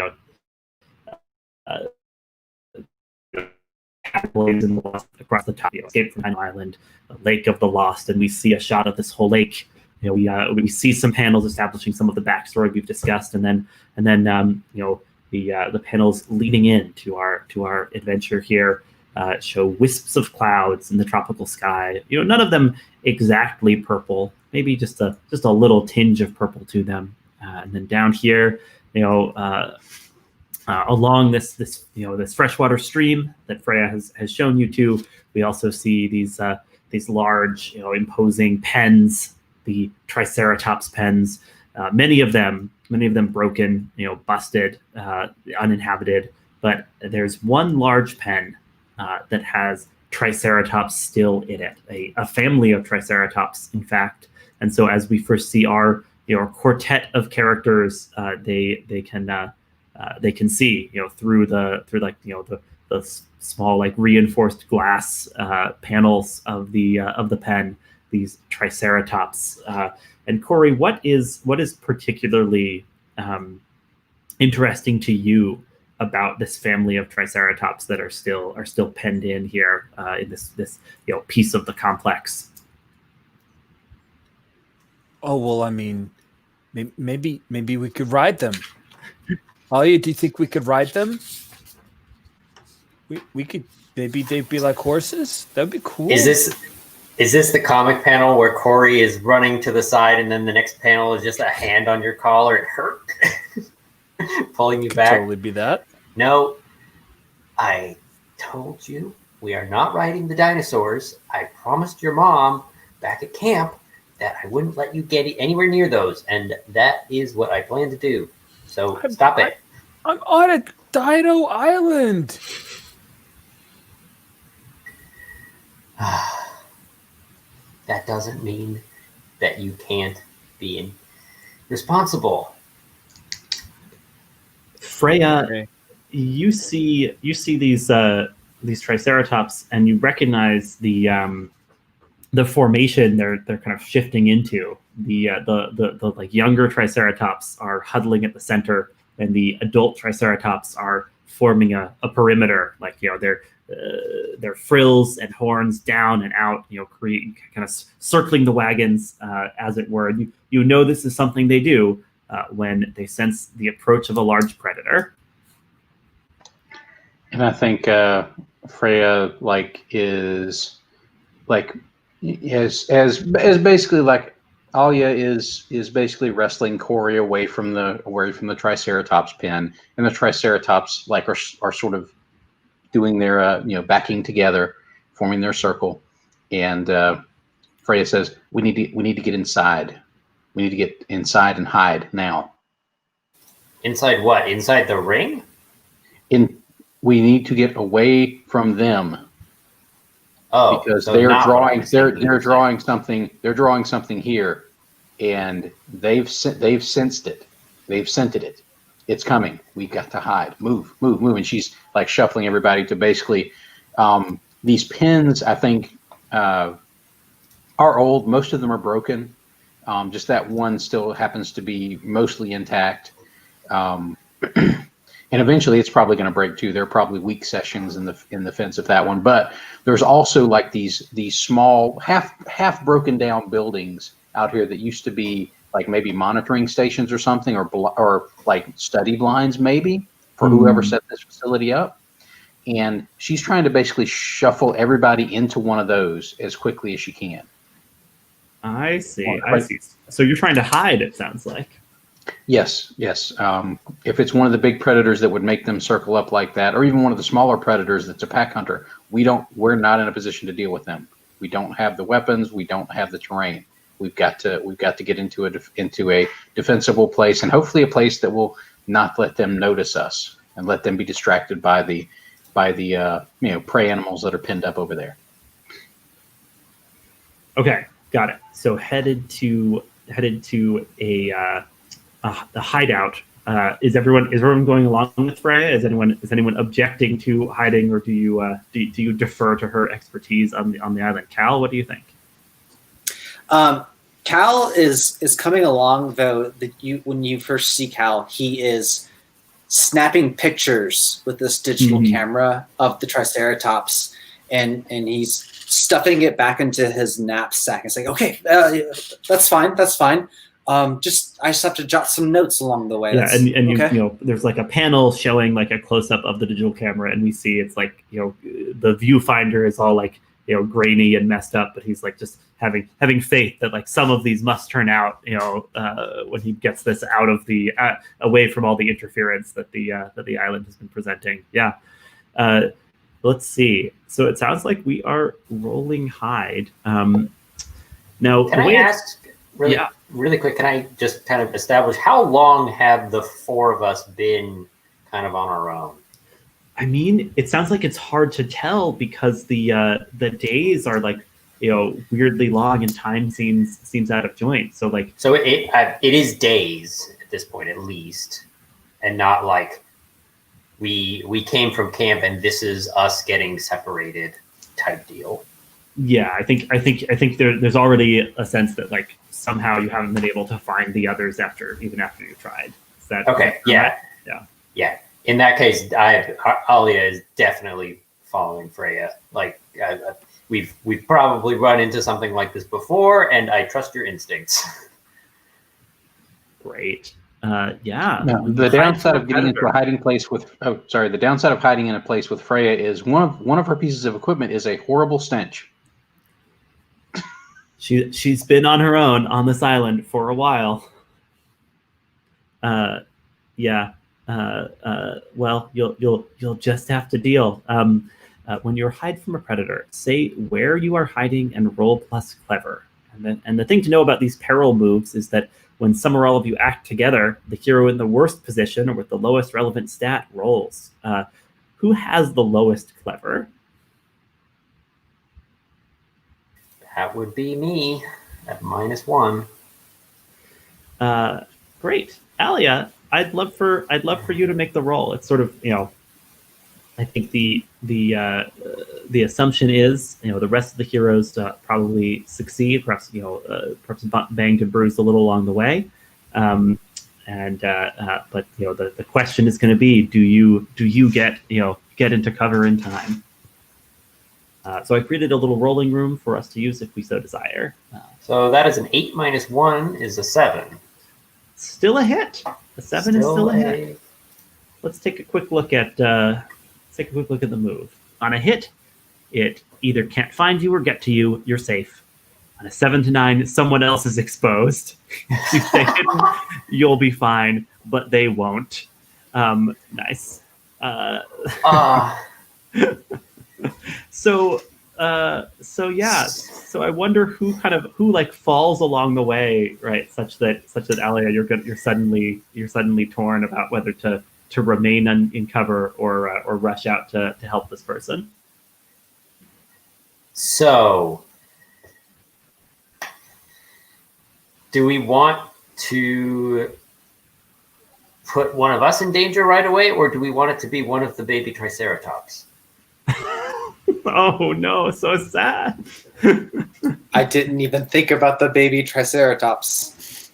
across the top, Escape from Dino Island, the Lake of the Lost, and we see a shot of this whole lake. We see some panels establishing some of the backstory we've discussed, and then the panels leading in to our adventure here show wisps of clouds in the tropical sky. None of them exactly purple, maybe just a little tinge of purple to them. And then down here, along this freshwater stream that Freya has shown you to, we also see these large, imposing pens, the Triceratops pens, many of them broken, busted, uninhabited. But there's one large pen that has Triceratops still in it, a family of Triceratops, in fact. And so as we first see our quartet of characters, they can see through the small reinforced glass panels of the pen, these Triceratops. And Cori, what is particularly interesting to you about this family of Triceratops that are still penned in here in this piece of the complex? Oh well, I mean, maybe we could ride them. Alya, do you think we could ride them? We could. Maybe they'd be like horses. That'd be cool. Is this the comic panel where Cori is running to the side, and then the next panel is just a hand on your collar? It hurt, pulling you back. Totally be that. No, I told you we are not riding the dinosaurs. I promised your mom back at camp that I wouldn't let you get anywhere near those, and that is what I plan to do. So stop it. I'm on a Dino Island. That doesn't mean that you can't be responsible. Freya, Okay. you see these Triceratops, and you recognize the formation they're kind of shifting into. The like younger Triceratops are huddling at the center, and the adult Triceratops are forming a perimeter, like their frills and horns down and out, kind of circling the wagons, as it were. And this is something they do when they sense the approach of a large predator. And I think Freya is as basically like Alya is basically wrestling Cori away from the Triceratops pen, and the Triceratops are sort of doing their backing together, forming their circle, and Freya says, "We need to get inside. We need to get inside and hide now. Inside what? Inside the ring? We need to get away from them." Oh, because so they're not what I drawing was thinking you were drawing something. They're drawing something here, and they've sensed it. They've scented it. It's coming. We've got to hide. Move, move, move. And she's like shuffling everybody to basically these pins. I think are old. Most of them are broken. Just that one still happens to be mostly intact. And eventually it's probably going to break too. There are probably weak sections in the fence of that one. But there's also like these small half broken down buildings out here that used to be like maybe monitoring stations or something, or like study blinds maybe for whoever set this facility up. And she's trying to basically shuffle everybody into one of those as quickly as she can. I see. I see. So you're trying to hide, it sounds like. Yes. If it's one of the big predators that would make them circle up like that, or even one of the smaller predators that's a pack hunter, we're not in a position to deal with them. We don't have the weapons. We don't have the terrain. We've got to get into a defensible place, and hopefully a place that will not let them notice us and let them be distracted by the prey animals that are pinned up over there. Okay, got it. So headed to a hideout. Is everyone going along with Freya? Is anyone objecting to hiding, or do you defer to her expertise on the island? Kal, what do you think? Kal is coming along, though. When you first see Kal, he is snapping pictures with this digital camera of the Triceratops, and he's stuffing it back into his knapsack. It's like, okay, that's fine. I just have to jot some notes along the way. Yeah, and okay. you there's like a panel showing like a close up of the digital camera, and we see it's like the viewfinder is all like grainy and messed up, but he's like just having faith that like some of these must turn out when he gets this out of the away from all the interference that the island has been presenting. Yeah. Let's see. So it sounds like we are rolling hide. Now, can I ask really quick? Can I just kind of establish how long have the four of us been kind of on our own? I mean, it sounds like it's hard to tell because the days are like weirdly long and time seems out of joint. So like, it is days at this point at least, and not like we came from camp and this is us getting separated type deal. Yeah, I think there's already a sense that like somehow you haven't been able to find the others after you tried. Is that okay? Yeah. In that case, Alya is definitely following Freya. Like we've probably run into something like this before, and I trust your instincts. Great. Yeah. No, the downside of getting into a hiding place the downside of hiding in a place with Freya is one of her pieces of equipment is a horrible stench. She's been on her own on this island for a while. Well, you'll just have to deal. When you hide from a predator, say where you are hiding and roll plus clever. And the thing to know about these peril moves is that when some or all of you act together, the hero in the worst position or with the lowest relevant stat rolls. Who has the lowest clever? That would be me at -1. Great, Alya. I'd love for you to make the roll. It's sort of I think the assumption is the rest of the heroes probably succeed. Perhaps perhaps banged and bruised a little along the way, but the question is going to be do you get into cover in time? So I created a little rolling room for us to use if we so desire. So that is an 8 - 1 is a 7. Still a hit. The 7 is still a hit. Let's take a quick look at the move. On a hit, it either can't find you or get to you. You're safe. On a 7 to 9, someone else is exposed. If you stay hidden, you'll be fine, but they won't. Nice. So yeah. So I wonder who like falls along the way, right? Such that Alya, you're suddenly torn about whether to remain in cover or rush out to help this person. So, do we want to put one of us in danger right away, or do we want it to be one of the baby Triceratops? Oh no, so sad. I didn't even think about the baby Triceratops.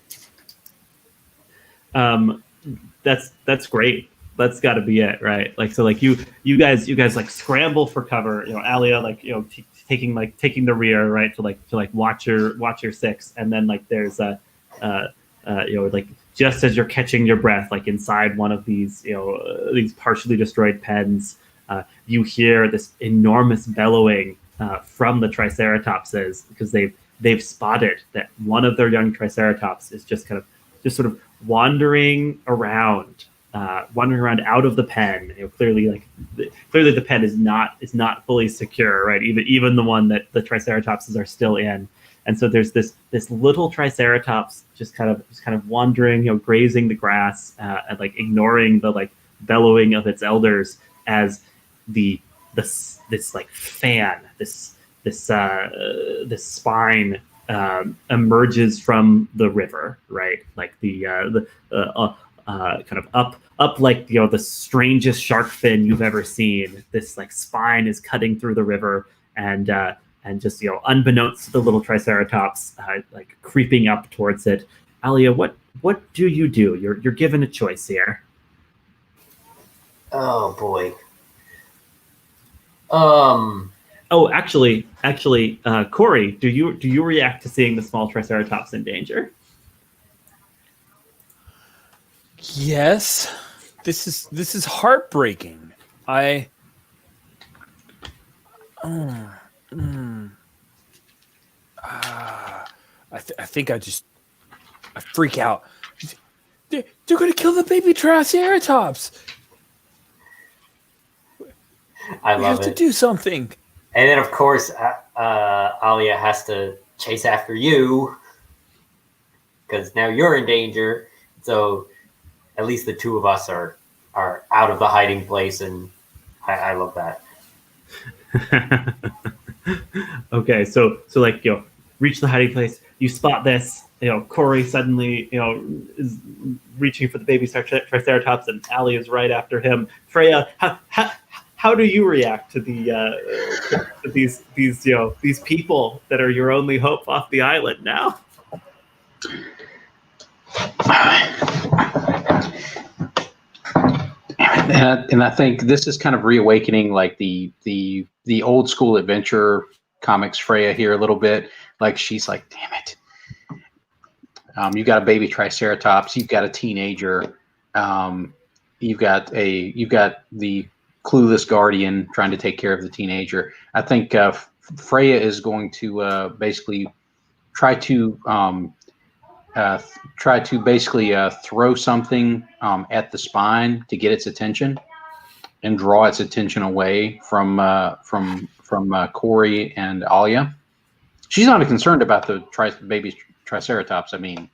That's great. That's got to be it, right? Like, so like you guys like scramble for cover. Alya taking the rear, right, to watch your six, and then like there's like just as you're catching your breath, like inside one of these these partially destroyed pens, you hear this enormous bellowing from the Triceratopses, because they've spotted that one of their young Triceratops is just sort of wandering around out of the pen. Clearly the pen is not fully secure, right? Even the one that the Triceratopses are still in. And so there's this little Triceratops just kind of wandering, grazing the grass, and like ignoring the like bellowing of its elders as this like fan, this spine emerges from the river, right? Like kind of up like the strangest shark fin you've ever seen. This like spine is cutting through the river, and just unbeknownst to the little Triceratops, like creeping up towards it. Alya, what do? You're given a choice here. Oh boy. Oh, actually, Cori, do you react to seeing the small Triceratops in danger? Yes. This is heartbreaking. I think I freak out. They're going to kill the baby Triceratops. I we love have it. to do something. And then, of course, Alya has to chase after you, because now you're in danger. So at least the two of us are out of the hiding place, and I love that. Okay, so like reach the hiding place. You spot this. Cori suddenly is reaching for the baby Triceratops, and Alya is right after him. Freya, how do you react to these people that are your only hope off the island now? And I think this is kind of reawakening like the old school adventure comics Freya here a little bit. Like she's like, damn it. You got a baby Triceratops, you've got a teenager, you've got the clueless guardian trying to take care of the teenager. I think Freya is going to basically try to throw something at the spine to get its attention and draw its attention away from Cori and Alya. She's not concerned about the baby Triceratops. I mean,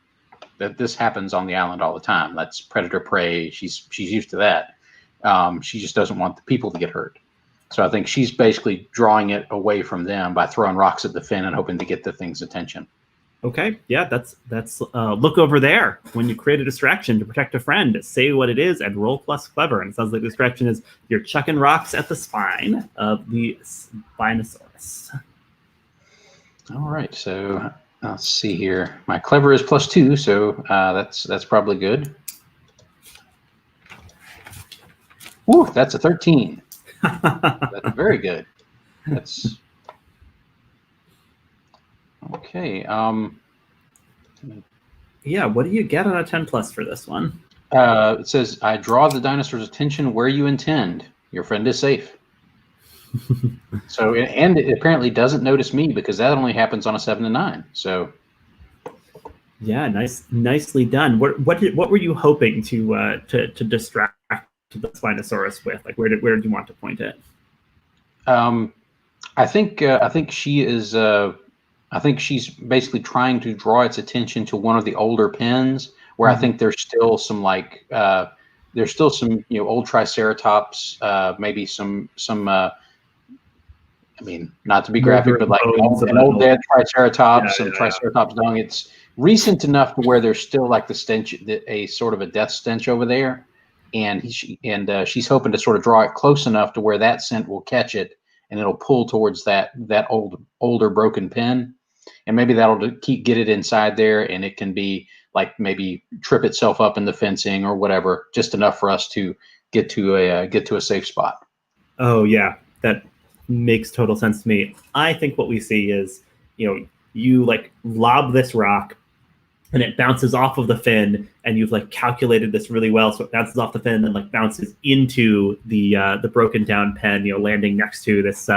that this happens on the island all the time. That's predator prey. She's used to that. She just doesn't want the people to get hurt. So I think she's basically drawing it away from them by throwing rocks at the fin and hoping to get the thing's attention. Okay, yeah, that's look over there. When you create a distraction to protect a friend, say what it is and roll plus clever. And it sounds like the distraction is you're chucking rocks at the spine of the Spinosaurus. All right, so let's see here. My clever is +2, so that's probably good. Woo, that's a 13. That's very good. That's okay. Yeah, what do you get on a 10+ for this one? It says, I draw the dinosaur's attention where you intend. Your friend is safe. So, and it apparently doesn't notice me because that only happens on a 7 to 9. So, Yeah, nicely done. What were you hoping to distract the Spinosaurus with? Like, where did you want to point it? I think she is. I think she's basically trying to draw its attention to one of the older pens, where I think there's still some old Triceratops, maybe some. I mean, not to be graphic, but like an old dead Triceratops, some Triceratops dung. It's recent enough to where there's still like the stench, a sort of a death stench over there, and she's hoping to sort of draw it close enough to where that scent will catch it, and it'll pull towards that older broken pen, and maybe that'll get it inside there, and it can be like maybe trip itself up in the fencing or whatever, just enough for us to get to a safe spot. Oh yeah, that makes total sense to me. I think what we see is, you like lob this rock and it bounces off of the fin, and you've like calculated this really well, so it bounces off the fin and like bounces into the broken down pen, landing next to this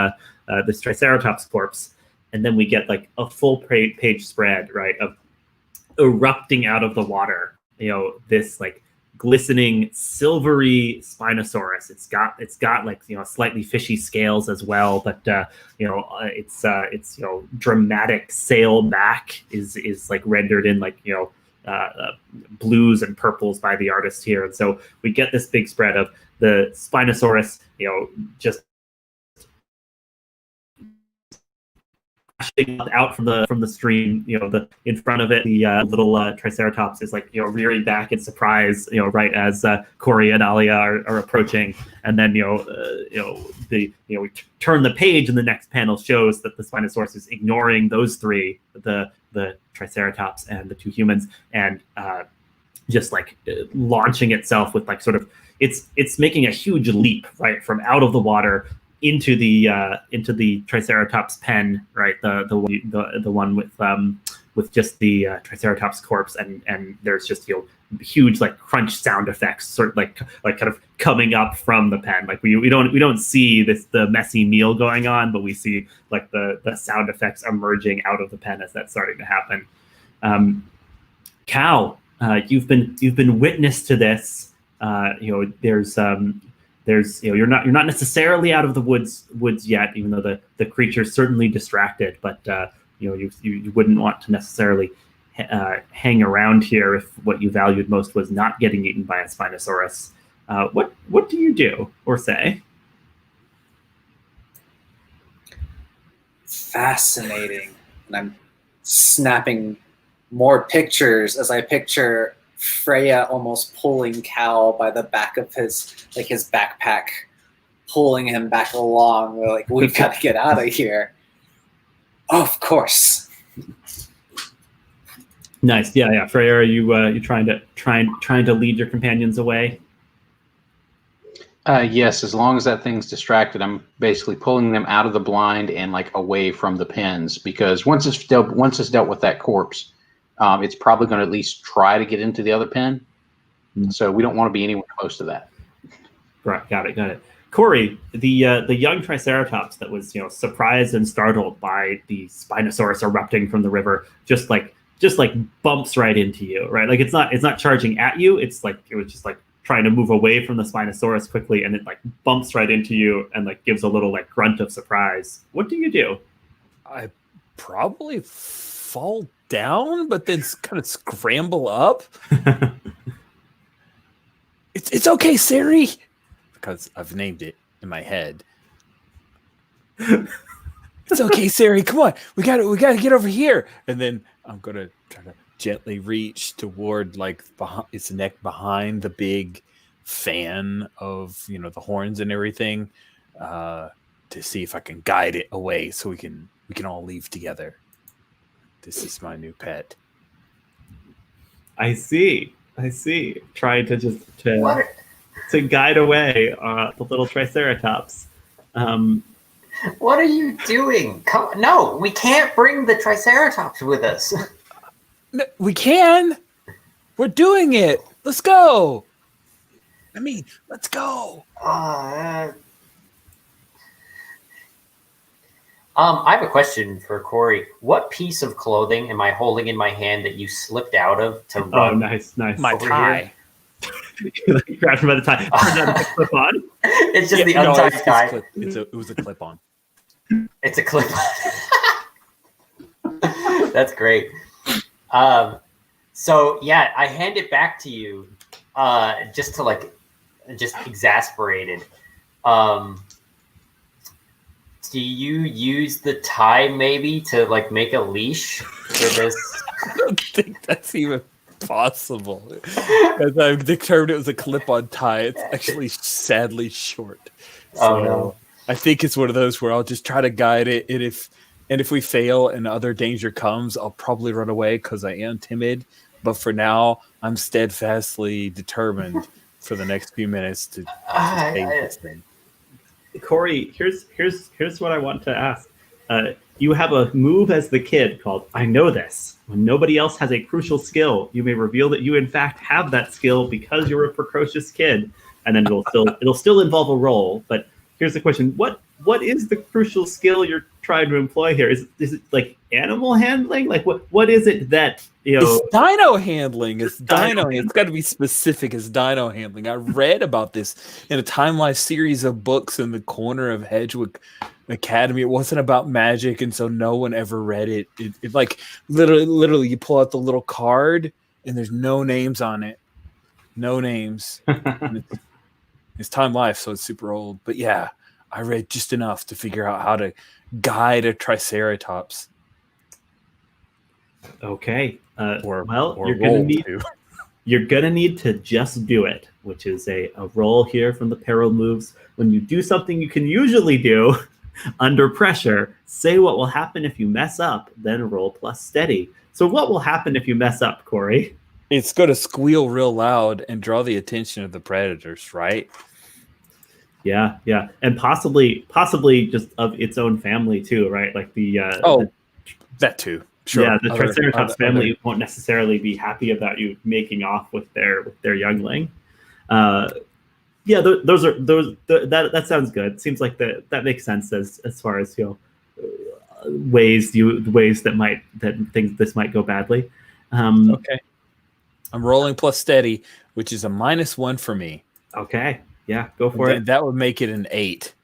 Triceratops corpse, and then we get like a full page spread, right, of erupting out of the water, this like glistening silvery Spinosaurus. It's got like slightly fishy scales as well, but its dramatic sail back is like rendered in like blues and purples by the artist here, and so we get this big spread of the Spinosaurus just out from the stream. In front of it, the little Triceratops is like rearing back in surprise, right as Cori and Alya are approaching, and then we turn the page, and the next panel shows that the Spinosaurus is ignoring those three, the Triceratops and the two humans, and just like launching itself with like sort of it's making a huge leap, right, from out of the water into the Triceratops pen, right? The one with just the Triceratops corpse, and there's just huge like crunch sound effects, sort of like kind of coming up from the pen. Like we don't see the messy meal going on, but we see like the sound effects emerging out of the pen as that's starting to happen. Kal, you've been witness to this. There's you're not necessarily out of the woods yet, even though the creature's certainly distracted, but you wouldn't want to necessarily hang around here if what you valued most was not getting eaten by a Spinosaurus. What do you do or say? Fascinating. And I'm snapping more pictures as I picture Freya almost pulling Kal by the back of his backpack, pulling him back along. We're like, we've got to get out of here. Of course. Nice. Yeah. Freya, are you trying to lead your companions away? Yes, as long as that thing's distracted, I'm basically pulling them out of the blind and like away from the pens, because once it's dealt with that corpse, it's probably going to at least try to get into the other pen. So we don't want to be anywhere close to that. Right. Got it. Cori, the young Triceratops that was surprised and startled by the Spinosaurus erupting from the river just like bumps right into you, right? Like it's not charging at you. It was just like trying to move away from the Spinosaurus quickly, and it like bumps right into you and like gives a little like grunt of surprise. What do you do? I probably fall down, but then kind of scramble up. It's okay, Siri, because I've named it in my head. It's okay, Siri. Come on, we got to get over here. And then I'm gonna try to gently reach toward like its neck behind the big fan of the horns and everything, to see if I can guide it away so we can all leave together. This is my new pet. I see. Trying to guide away the little Triceratops. What are you doing? No, we can't bring the Triceratops with us. No, we can. We're doing it. Let's go. Let's go. I have a question for Cori. What piece of clothing am I holding in my hand that you slipped out of to run? Oh, nice. My over tie. You grabbed him by the tie. Turned out it's a clip on. It's just the no, untied it's tie. it was a clip on. It's a clip. That's great. So yeah, I hand it back to you, just exasperated. Do you use the tie maybe to like make a leash for this? I don't think that's even possible. As I've determined it was a clip-on tie, it's actually sadly short. So Oh no. I think it's one of those where I'll just try to guide it, and if we fail and other danger comes, I'll probably run away because I am timid. But for now, I'm steadfastly determined for the next few minutes to save this thing. Cori, here's what I want to ask. You have a move as the kid called I Know This. When nobody else has a crucial skill, you may reveal that you in fact have that skill because you're a precocious kid, and then it'll still involve a roll. But here's the question: what is the crucial skill you're trying to employ here? Is it like animal handling? Like what is it that It's dino handling. It's dino dino. It's got to be specific as dino handling. I read about this in a Time Life series of books in the corner of Hedgewood Academy. It wasn't about magic, and so no one ever read it. It like literally, you pull out the little card, and there's no names on it. No names. It's Time Life, so it's super old. But yeah, I read just enough to figure out how to guide a Triceratops. Okay. You're gonna need to just do it, which is a roll here from the peril moves. When you do something you can usually do under pressure, say what will happen if you mess up, then roll plus steady. So what will happen if you mess up, Cori? It's going to squeal real loud and draw the attention of the predators, right? Yeah, and possibly just of its own family too, right? Like that too. Sure. Yeah, the Triceratops family won't necessarily be happy about you making off with their youngling. Yeah, that sounds good. Seems like that makes sense as far as ways that this might go badly. Okay. I'm rolling plus steady, which is a -1 for me. Okay. Yeah, go for it. That would make it an 8.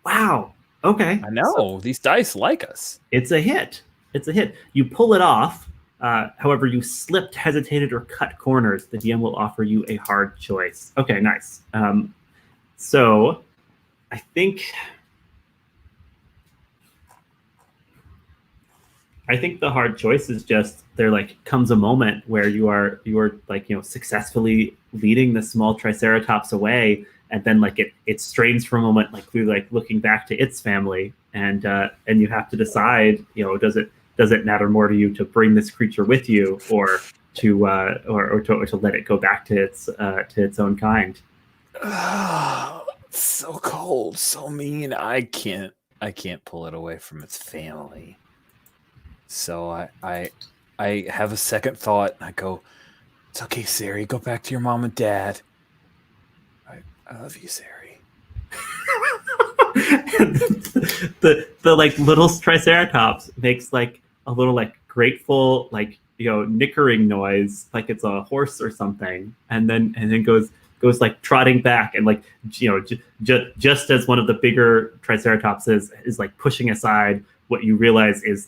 Wow. Okay. I know. So, these dice like us. It's a hit. You pull it off. However, you slipped, hesitated, or cut corners. The DM will offer you a hard choice. Okay, nice. So I think the hard choice is just there comes a moment where you are successfully leading the small Triceratops away, and then it strains for a moment through looking back to its family, and you have to decide, does it matter more to you to bring this creature with you, or to let it go back to its own kind? So cold, so mean. I can't pull it away from its family. So I have a second thought, and I go, "It's okay, Sari. Go back to your mom and dad. I love you, Sari." the little Triceratops makes a little grateful nickering noise, like it's a horse or something, and then goes trotting back, and just as one of the bigger Triceratops is pushing aside what you realize is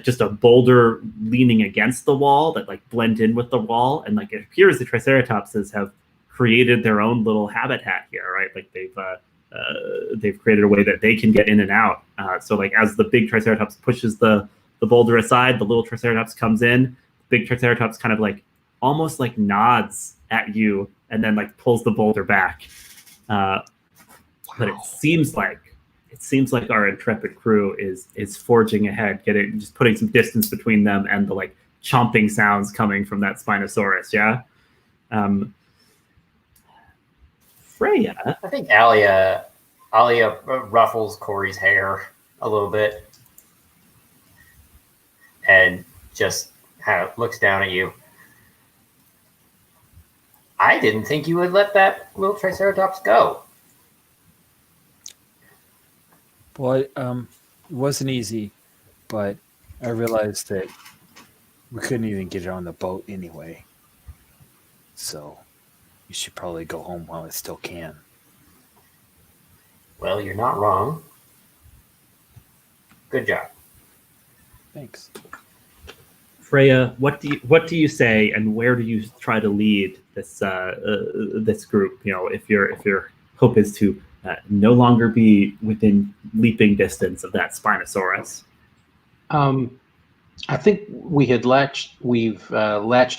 just a boulder leaning against the wall that blend in with the wall, and it appears the Triceratopses have created their own little habitat here, right? They've created a way that they can get in and out. So as the big Triceratops pushes the boulder aside, the little Triceratops comes in. The big Triceratops kind of almost nods at you, and then pulls the boulder back. But it seems like our intrepid crew is forging ahead, just putting some distance between them and the chomping sounds coming from that Spinosaurus. Yeah. Freya. I think Alya ruffles Cori's hair a little bit and just kind of looks down at you. I didn't think you would let that little Triceratops go. Well, it wasn't easy, but I realized that we couldn't even get it on the boat anyway. So you should probably go home while it still can. Well, you're not wrong. Good job. Thanks. Freya, what do you say, and where do you try to lead this this group? You know, if your hope is to no longer be within leaping distance of that Spinosaurus. I think we've latched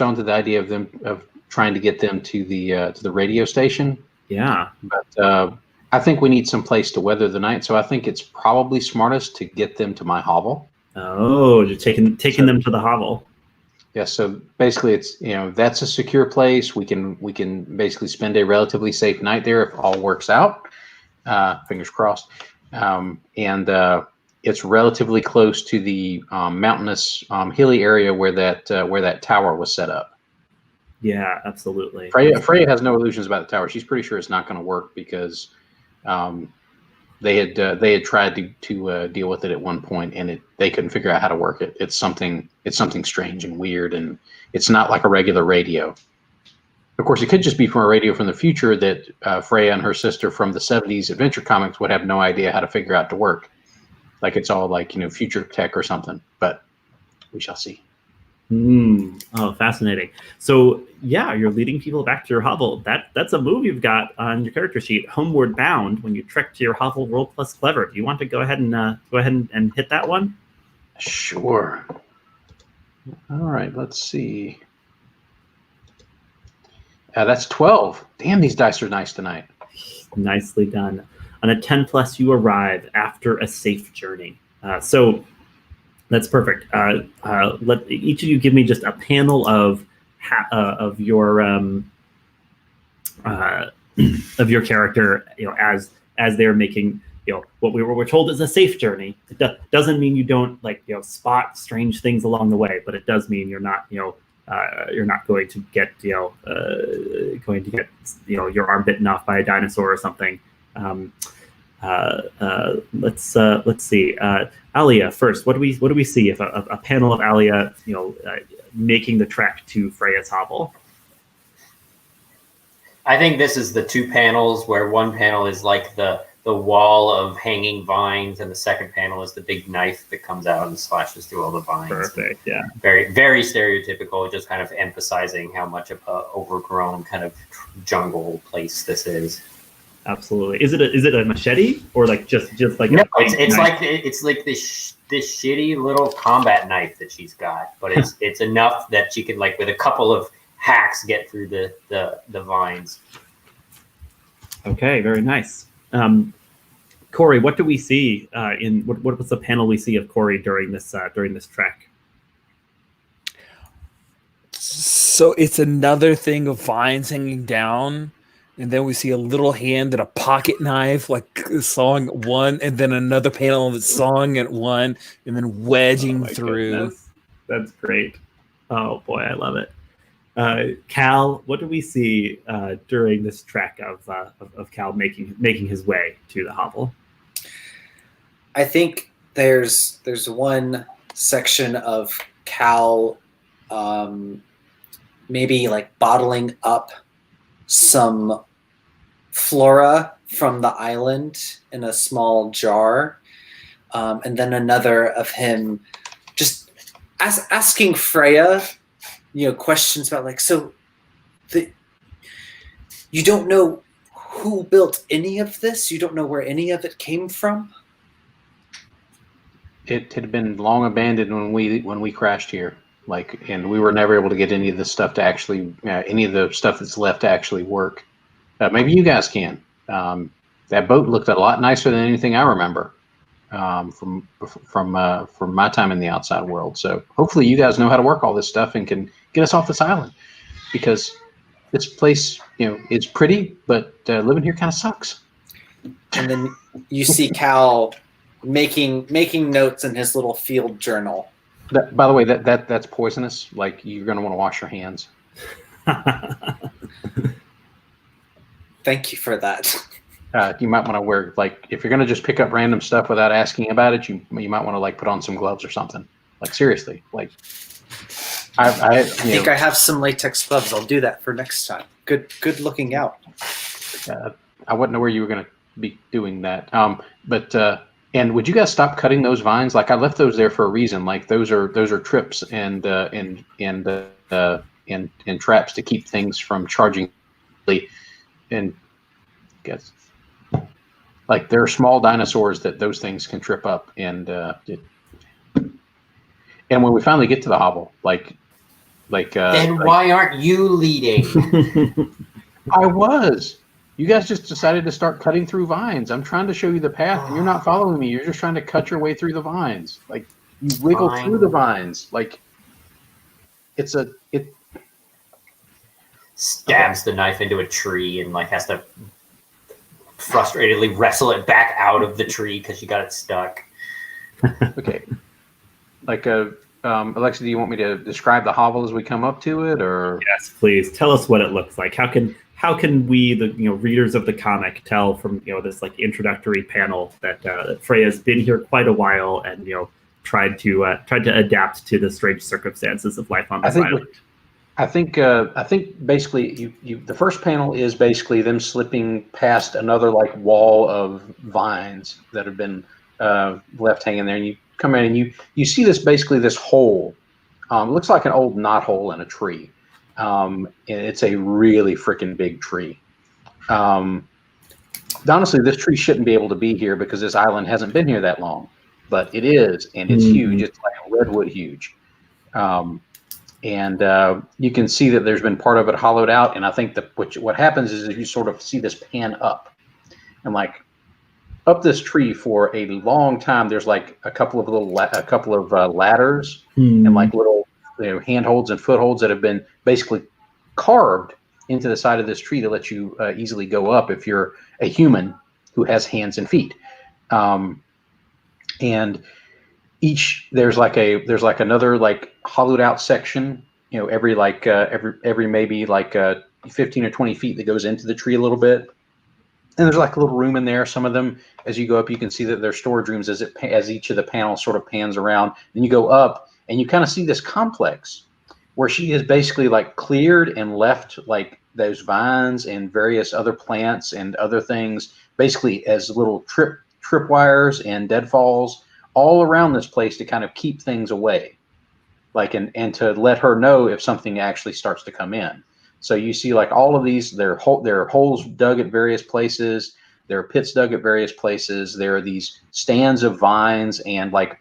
onto the idea of trying to get them to the radio station. Yeah, But I think we need some place to weather the night. So I think it's probably smartest to get them to my hovel. Oh, you're taking them to the hovel. Yeah. So basically, it's that's a secure place. We can basically spend a relatively safe night there if all works out. Fingers crossed. It's relatively close to the mountainous, hilly area where that tower was set up. Yeah, absolutely. Freya has no illusions about the tower. She's pretty sure it's not going to work because they had tried to deal with it at one point, and they couldn't figure out how to work it. It's something strange and weird, and it's not like a regular radio. Of course, it could just be from a radio from the future that Freya and her sister from the 70s adventure comics would have no idea how to figure out to work. Like it's all like future tech or something, but we shall see. Oh, fascinating. So yeah, you're leading people back to your hovel. That's a move you've got on your character sheet, Homeward Bound. When you trek to your hovel, roll plus clever. Do you want to go ahead and hit that one? Sure. All right, let's see. That's 12. Damn, these dice are nice tonight. Nicely done. On a 10 plus, you arrive after a safe journey. So that's perfect. Let each of you give me just a panel of your of your character. As they're making what we were told is a safe journey. It doesn't mean you don't spot strange things along the way, but it does mean you're not going to get your arm bitten off by a dinosaur or something. Let's see. Alya first. What do we see? If a panel of Alya, making the trek to Freya's hovel. I think this is the two panels where one panel is like the wall of hanging vines, and the second panel is the big knife that comes out and slashes through all the vines. Perfect. Yeah. Very, very stereotypical, just kind of emphasizing how much of a overgrown kind of jungle place this is. Absolutely. Is it a machete or just like no? It's like this shitty little combat knife that she's got, but it's enough that she can with a couple of hacks get through the vines. Okay, very nice. Cori, what do we see what was the panel we see of Cori during this trek? So it's another thing of vines hanging down. And then we see a little hand and a pocket knife, sawing at one, and then another panel that's sawing at one, and then wedging through. Goodness. That's great. Oh boy, I love it. Kal, what do we see during this trek of Kal making his way to the hovel? I think there's one section of Kal, maybe bottling up some flora from the island in a small jar, and then another of him just asking Freya, questions about you don't know who built any of this? You don't know where any of it came from? It had been long abandoned when we crashed here. And we were never able to get any of the stuff to actually, any of the stuff that's left to actually work. Maybe you guys can. That boat looked a lot nicer than anything I remember from my time in the outside world. So hopefully you guys know how to work all this stuff and can get us off this island, because this place, is pretty, but living here kind of sucks. And then you see Kal making notes in his little field journal. By the way, that's poisonous. You're going to want to wash your hands. Thank you for that. you might want to wear, like, if you're going to just pick up random stuff without asking about it, you might want to like put on some gloves or something. Like, seriously, like, I think I have some latex gloves. I'll do that for next time. Good looking out. I wouldn't know where you were going to be doing that. And would you guys stop cutting those vines? Like, I left those there for a reason. Like, those are trips and traps to keep things from charging. And guess, like, there are small dinosaurs that those things can trip up. And when we finally get to the hovel, then why aren't you leading? I was. You guys just decided to start cutting through vines. I'm trying to show you the path, and you're not following me. You're just trying to cut your way through the vines. Like, you wiggle through the vines. Like, it stabs the knife into a tree and like has to frustratedly wrestle it back out of the tree because you got it stuck. Okay. Like, Alexa, do you want me to describe the hovel as we come up to it, or? Yes, please. Tell us what it looks like. How can we, the readers of the comic, tell from this like introductory panel that Freya's been here quite a while and tried to adapt to the strange circumstances of life on this island? I think basically the first panel is basically them slipping past another like wall of vines that have been left hanging there, and you come in and you see this hole. It looks like an old knot hole in a tree. And it's a really freaking big tree. Honestly, this tree shouldn't be able to be here because this island hasn't been here that long, but it is, and it's huge. It's like redwood huge. And you can see that there's been part of it hollowed out. And I think what happens is you sort of see this pan up, and like up this tree for a long time, there's like a couple of ladders and like little handholds and footholds that have been basically carved into the side of this tree to let you easily go up if you're a human who has hands and feet. And there's another like hollowed out section, every maybe like 15 or 20 feet that goes into the tree a little bit. And there's like a little room in there. Some of them, as you go up, you can see that they're storage rooms as each of the panels sort of pans around. Then you go up and you kind of see this complex where she has basically like cleared and left like those vines and various other plants and other things basically as little trip wires and deadfalls all around this place to kind of keep things away, like and to let her know if something actually starts to come in. So you see like all of these, there are holes dug at various places. There are pits dug at various places. There are these stands of vines and like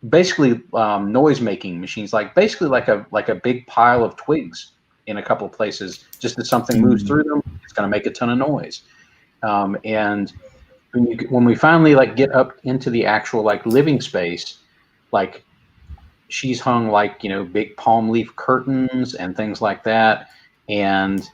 basically noise making machines, like basically like a big pile of twigs in a couple of places. Just as something moves through them, it's going to make a ton of noise. And when we finally like get up into the actual like living space, like she's hung like big palm leaf curtains and things like that. And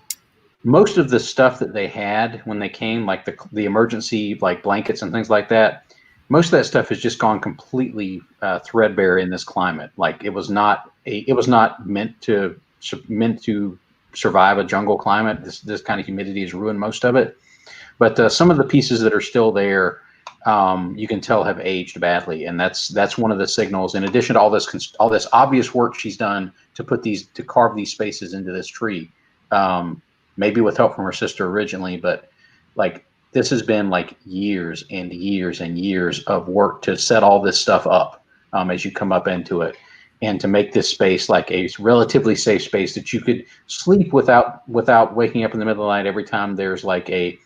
most of the stuff that they had when they came, like the emergency like blankets and things like that, most of that stuff has just gone completely threadbare in this climate. Like it was not meant to survive a jungle climate. This kind of humidity has ruined most of it. But some of the pieces that are still there, you can tell have aged badly, and that's one of the signals. In addition to all this obvious work she's done to carve these spaces into this tree. Maybe with help from her sister originally, but like this has been like years and years and years of work to set all this stuff up as you come up into it, and to make this space like a relatively safe space that you could sleep without waking up in the middle of the night every time there's like the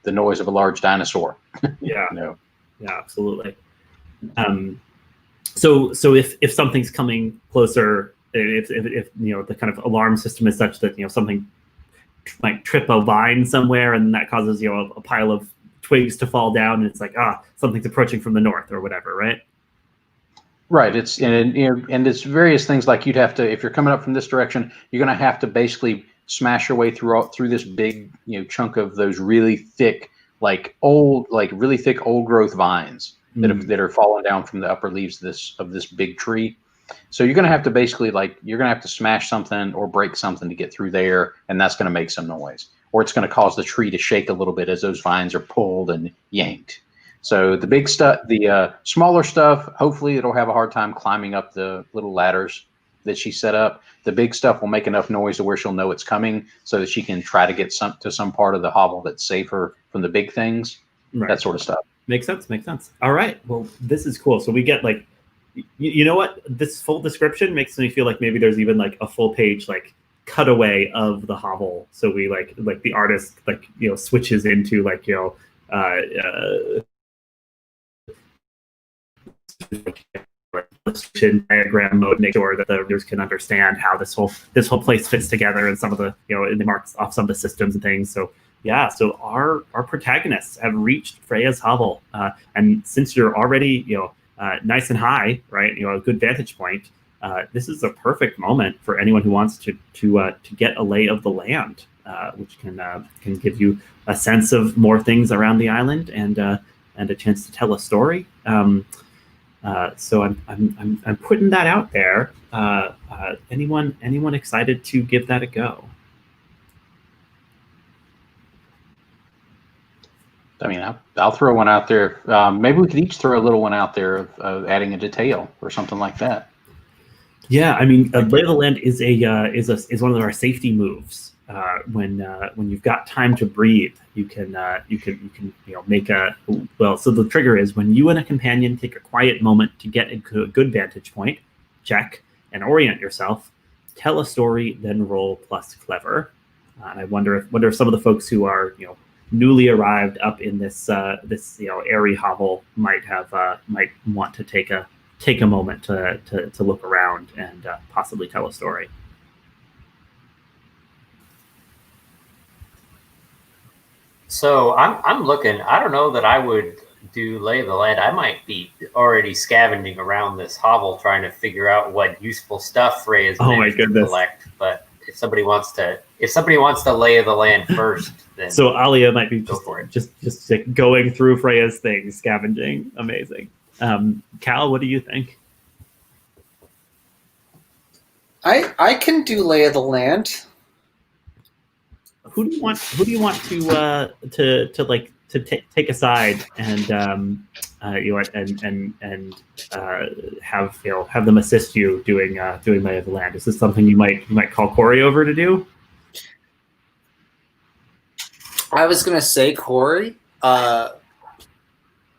noise of a large dinosaur. Yeah. Yeah, absolutely. So if something's coming closer, if the kind of alarm system is such that something might trip a vine somewhere and that causes a pile of twigs to fall down, and it's like something's approaching from the north or whatever, right? Right. It's and it's various things, like you'd have to, if you're coming up from this direction, you're going to have to basically smash your way through this big chunk of those really thick really thick old growth vines that are falling down from the upper leaves of this big tree. So you're going to have to basically you're going to have to smash something or break something to get through there, and that's going to make some noise. or it's going to cause the tree to shake a little bit as those vines are pulled and yanked. So the big stuff, the smaller stuff, hopefully it'll have a hard time climbing up the little ladders that she set up. The big stuff will make enough noise to where she'll know it's coming, so that she can try to get to some part of the hovel that's safer from the big things. Right. That sort of stuff. Makes sense. Makes sense. All right. Well, this is cool. So we get like, you know what? This full description makes me feel like maybe there's even like a full page like cutaway of the hovel. So we like the artist like switches into like diagram mode, make sure that the readers can understand how this whole place fits together, and some of the and they marks off some of the systems and things. So yeah, so our protagonists have reached Freya's hovel, and since you're already nice and high, right, a good vantage point, this is a perfect moment for anyone who wants to get a lay of the land, which can give you a sense of more things around the island and a chance to tell a story. So I'm putting that out there. Anyone excited to give that a go? I mean, I'll throw one out there. Maybe we could each throw a little one out there of adding a detail or something like that. Yeah, I mean, lay of the land is one of our safety moves. When you've got time to breathe, you can make a So the trigger is when you and a companion take a quiet moment to get a good vantage point, check, and orient yourself. Tell a story, then roll plus clever. And I wonder if some of the folks who are newly arrived up in this airy hovel might want to take a moment to look around and possibly tell a story. So I'm looking. I don't know that I would do lay of the land. I might be already scavenging around this hovel trying to figure out what useful stuff Freya's managed to collect. But if somebody wants to lay of the land first, then so Alya might be just like going through Freya's things, scavenging. Amazing. Kal, what do you think? I can do lay of the land. Who do you want to take aside and have them assist you doing lay of the land? Is this something you might call Cori over to do? I was gonna say Cori,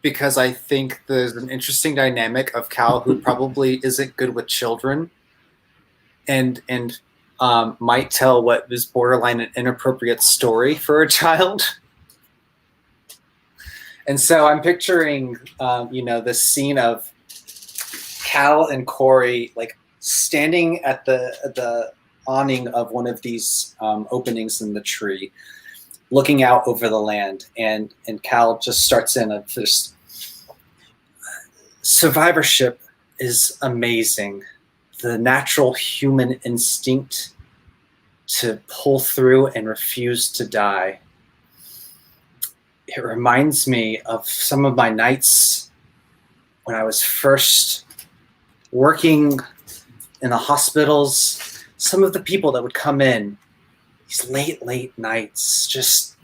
because I think there's an interesting dynamic of Kal, who probably isn't good with children, and might tell what is borderline an inappropriate story for a child. And so I'm picturing, this scene of Kal and Cori like standing at the awning of one of these openings in the tree, looking out over the land, and Kal just starts in this survivorship is amazing. The natural human instinct to pull through and refuse to die. It reminds me of some of my nights when I was first working in the hospitals. Some of the people that would come in, these late nights, just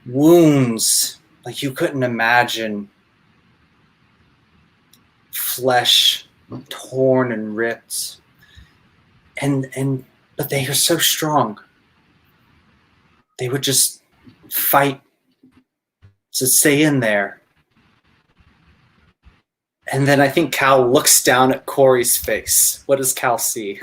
wounds like you couldn't imagine, flesh torn and ripped, but they are so strong. They would just fight to stay in there. And then I think Kal looks down at Cori's face. What does Kal see?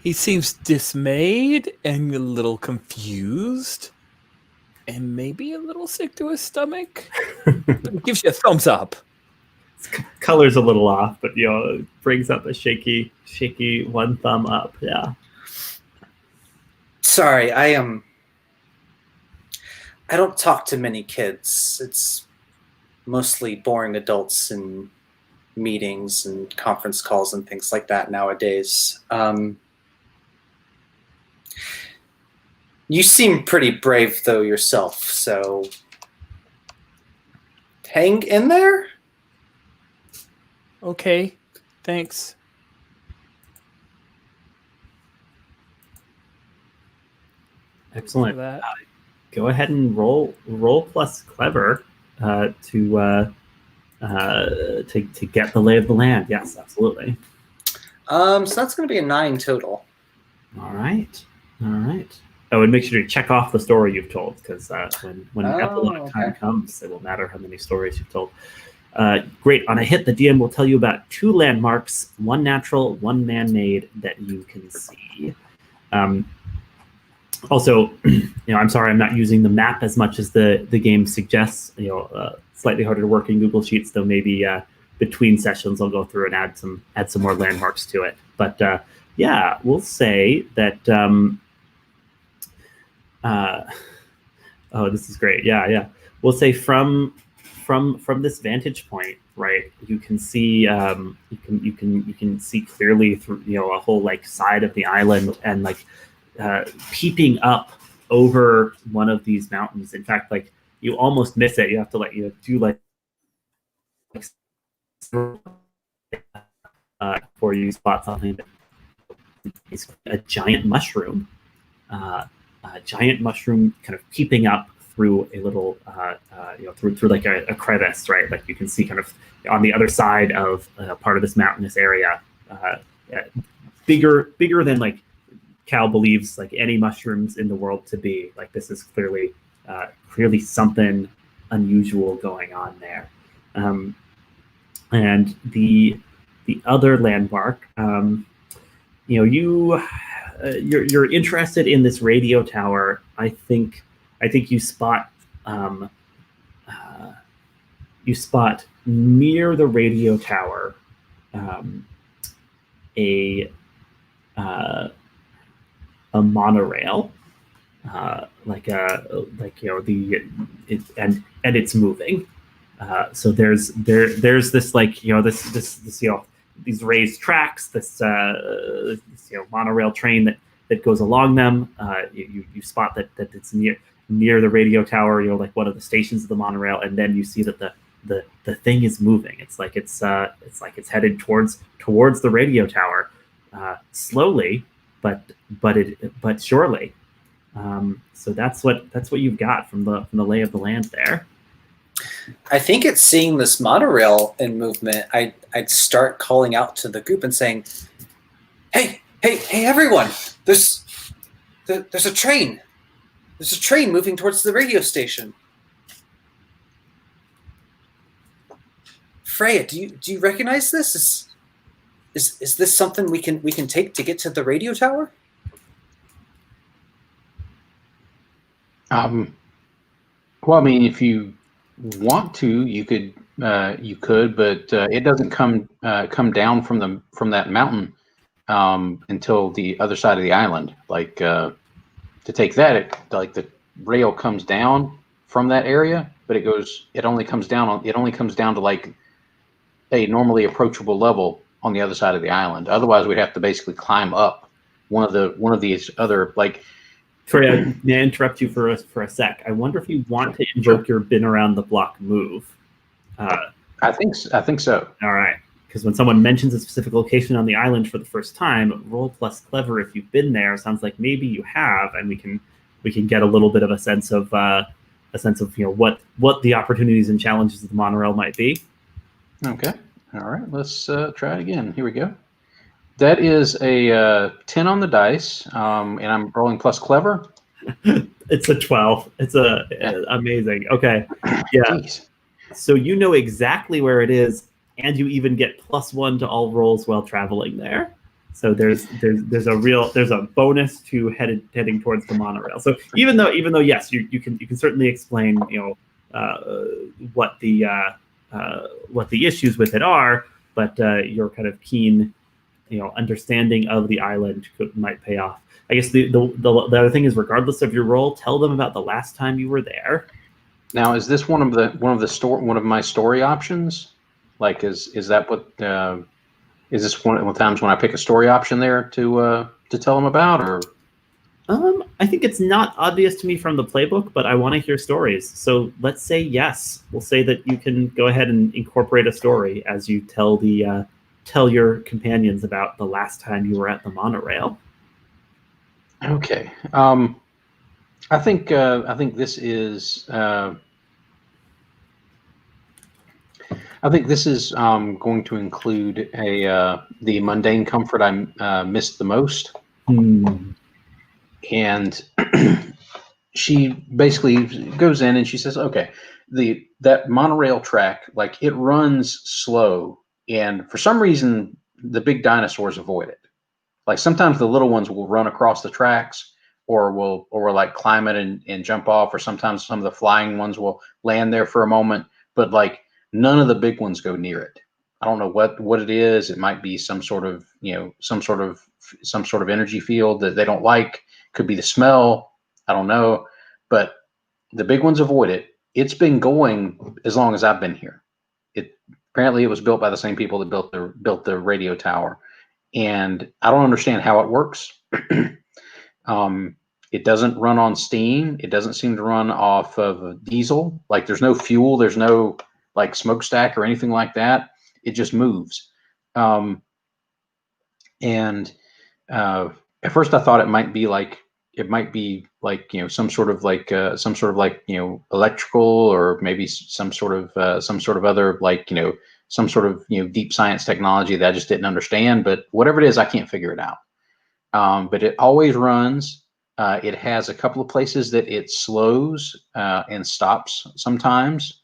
He seems dismayed and a little confused and maybe a little sick to his stomach. He gives you a thumbs up. Color's a little off, but brings up a shaky one thumb up. Yeah. Sorry, I don't talk to many kids. It's mostly boring adults in meetings and conference calls and things like that nowadays. You seem pretty brave though yourself, so hang in there. Okay, thanks. Excellent. For that. Go ahead and roll plus clever to get the lay of the land. Yes, absolutely. So that's going to be a 9 total. All right. Oh, and make sure to check off the story you've told, because when epilogue time comes, it will matter how many stories you've told. Great. On a hit, the DM will tell you about 2 landmarks, 1 natural, 1 man-made, that you can see. Also, I'm sorry I'm not using the map as much as the game suggests. Slightly harder to work in Google Sheets, though maybe between sessions I'll go through and add some more landmarks to it. But yeah, we'll say that. Oh, this is great. Yeah. We'll say from this vantage point, right? You can see you can see clearly through a whole like side of the island, and like peeping up over one of these mountains. In fact, like you almost miss it. You have to do before you spot something. It's a giant mushroom. A giant mushroom kind of peeping up through a little, through like a crevice, right? Like you can see kind of on the other side of part of this mountainous area, bigger than like Kal believes like any mushrooms in the world to be. Like this is clearly something unusual going on there. And the other landmark, you're interested in this radio tower. I think you spot near the radio tower a monorail, and it's moving. So there's this like this these raised tracks, this monorail train that goes along them. You spot that it's near the radio tower, like one of the stations of the monorail, and then you see that the thing is moving. It's like it's headed towards the radio tower, slowly, but surely. So that's what you've got from the lay of the land there. I think it's seeing this monorail in movement. I'd start calling out to the group and saying, "Hey, everyone! There's a train. There's a train moving towards the radio station." Freya, do you recognize this? Is this something we can take to get to the radio tower? Well, I mean, if you want to, you could, but it doesn't come down from that mountain until the other side of the island. Like to take that, the rail comes down from that area, but it only comes down to like a normally approachable level on the other side of the island. Otherwise, we'd have to basically climb up one of these other like. Sorry, may I interrupt you for a sec? I wonder if you want to invoke your "been around the block" move. I think so. All right, because when someone mentions a specific location on the island for the first time, roll plus clever if you've been there. Sounds like maybe you have, and we can get a little bit of a sense of what the opportunities and challenges of the monorail might be. Okay. All right. Let's try it again. Here we go. That is a 10 on the dice, and I'm rolling plus clever. It's a 12. It's amazing. Okay, yeah. Jeez. So you know exactly where it is, and you even get +1 to all rolls while traveling there. So there's a bonus to heading towards the monorail. So even though yes, you can certainly explain what the issues with it are, but your kind of keen understanding of the island might pay off. I guess the other thing is, regardless of your role, tell them about the last time you were there. Now, is this one of my story options? Like, is that what? Is this one of the times when I pick a story option there to tell them about, or? I think it's not obvious to me from the playbook, but I want to hear stories. So let's say yes. We'll say that you can go ahead and incorporate a story as you tell your companions about the last time you were at the monorail. Okay. I think this is going to include the mundane comfort I missed the most, and she basically goes in and she says, "Okay, that monorail track, like it runs slow, and for some reason the big dinosaurs avoid it. Like sometimes the little ones will run across the tracks, or will like climb it and jump off, or sometimes some of the flying ones will land there for a moment, but like none of the big ones go near it. I don't know what it is. It might be some sort of some sort of energy field that they don't like. Could be the smell. I don't know, but the big ones avoid it. It's been going as long as I've been here. Apparently it was built by the same people that built the radio tower, and I don't understand how it works. It doesn't run on steam. It doesn't seem to run off of diesel. Like there's no fuel. There's no like smokestack or anything like that. It just moves. And at first I thought it might be like some sort of like electrical, or maybe some sort of other some sort of deep science technology that I just didn't understand. But whatever it is, I can't figure it out. But it always runs. It has a couple of places that it slows and stops sometimes.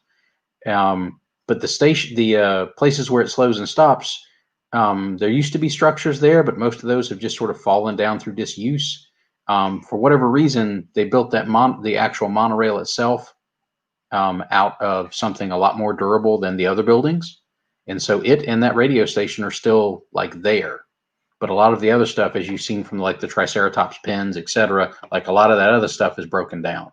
But the places where it slows and stops, there used to be structures there, but most of those have just sort of fallen down through disuse. For whatever reason, they built the actual monorail itself out of something a lot more durable than the other buildings. And so it and that radio station are still like there. But a lot of the other stuff, as you've seen from like the Triceratops pens, etc., like a lot of that other stuff is broken down.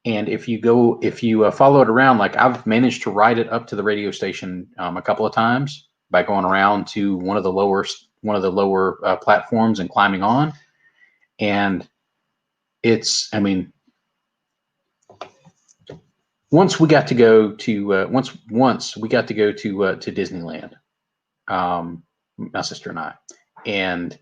And if you follow it around, like I've managed to ride it up to the radio station a couple of times by going around to one of the lower platforms and climbing on. And I mean, once we got to go to Disneyland, my sister and I, and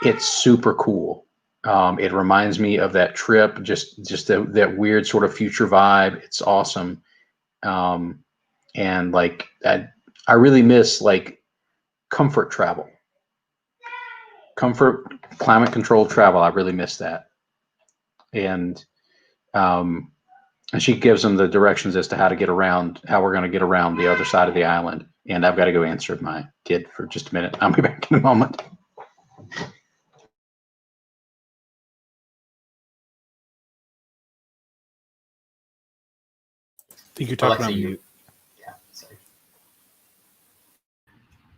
it's super cool. It reminds me of that trip, just that weird sort of future vibe. It's awesome. And like I really miss like comfort travel, climate controlled travel. I really miss that. And she gives them the directions as to how we're going to get around the other side of the island. And I've got to go answer my kid for just a minute. I'll be back in a moment. I think you're talking Alexa, on mute. Yeah, sorry.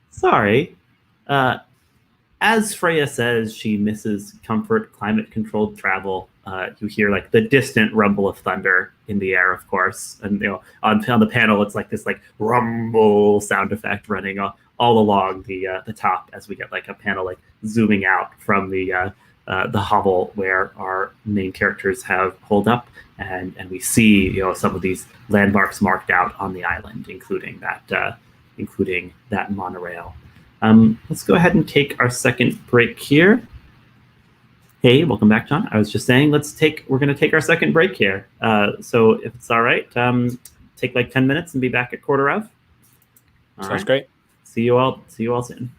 Sorry. As Freya says, she misses comfort, climate-controlled travel. You hear like the distant rumble of thunder in the air, of course, and on the panel, it's like this like rumble sound effect running all along the top as we get like a panel like zooming out from the hovel where our main characters have holed up, and we see some of these landmarks marked out on the island, including that monorail. Let's go ahead and take our second break here. Hey, welcome back, John. I was just saying, we're going to take our second break here. So if it's all right, take like 10 minutes and be back at quarter of. Sounds great. See you all soon.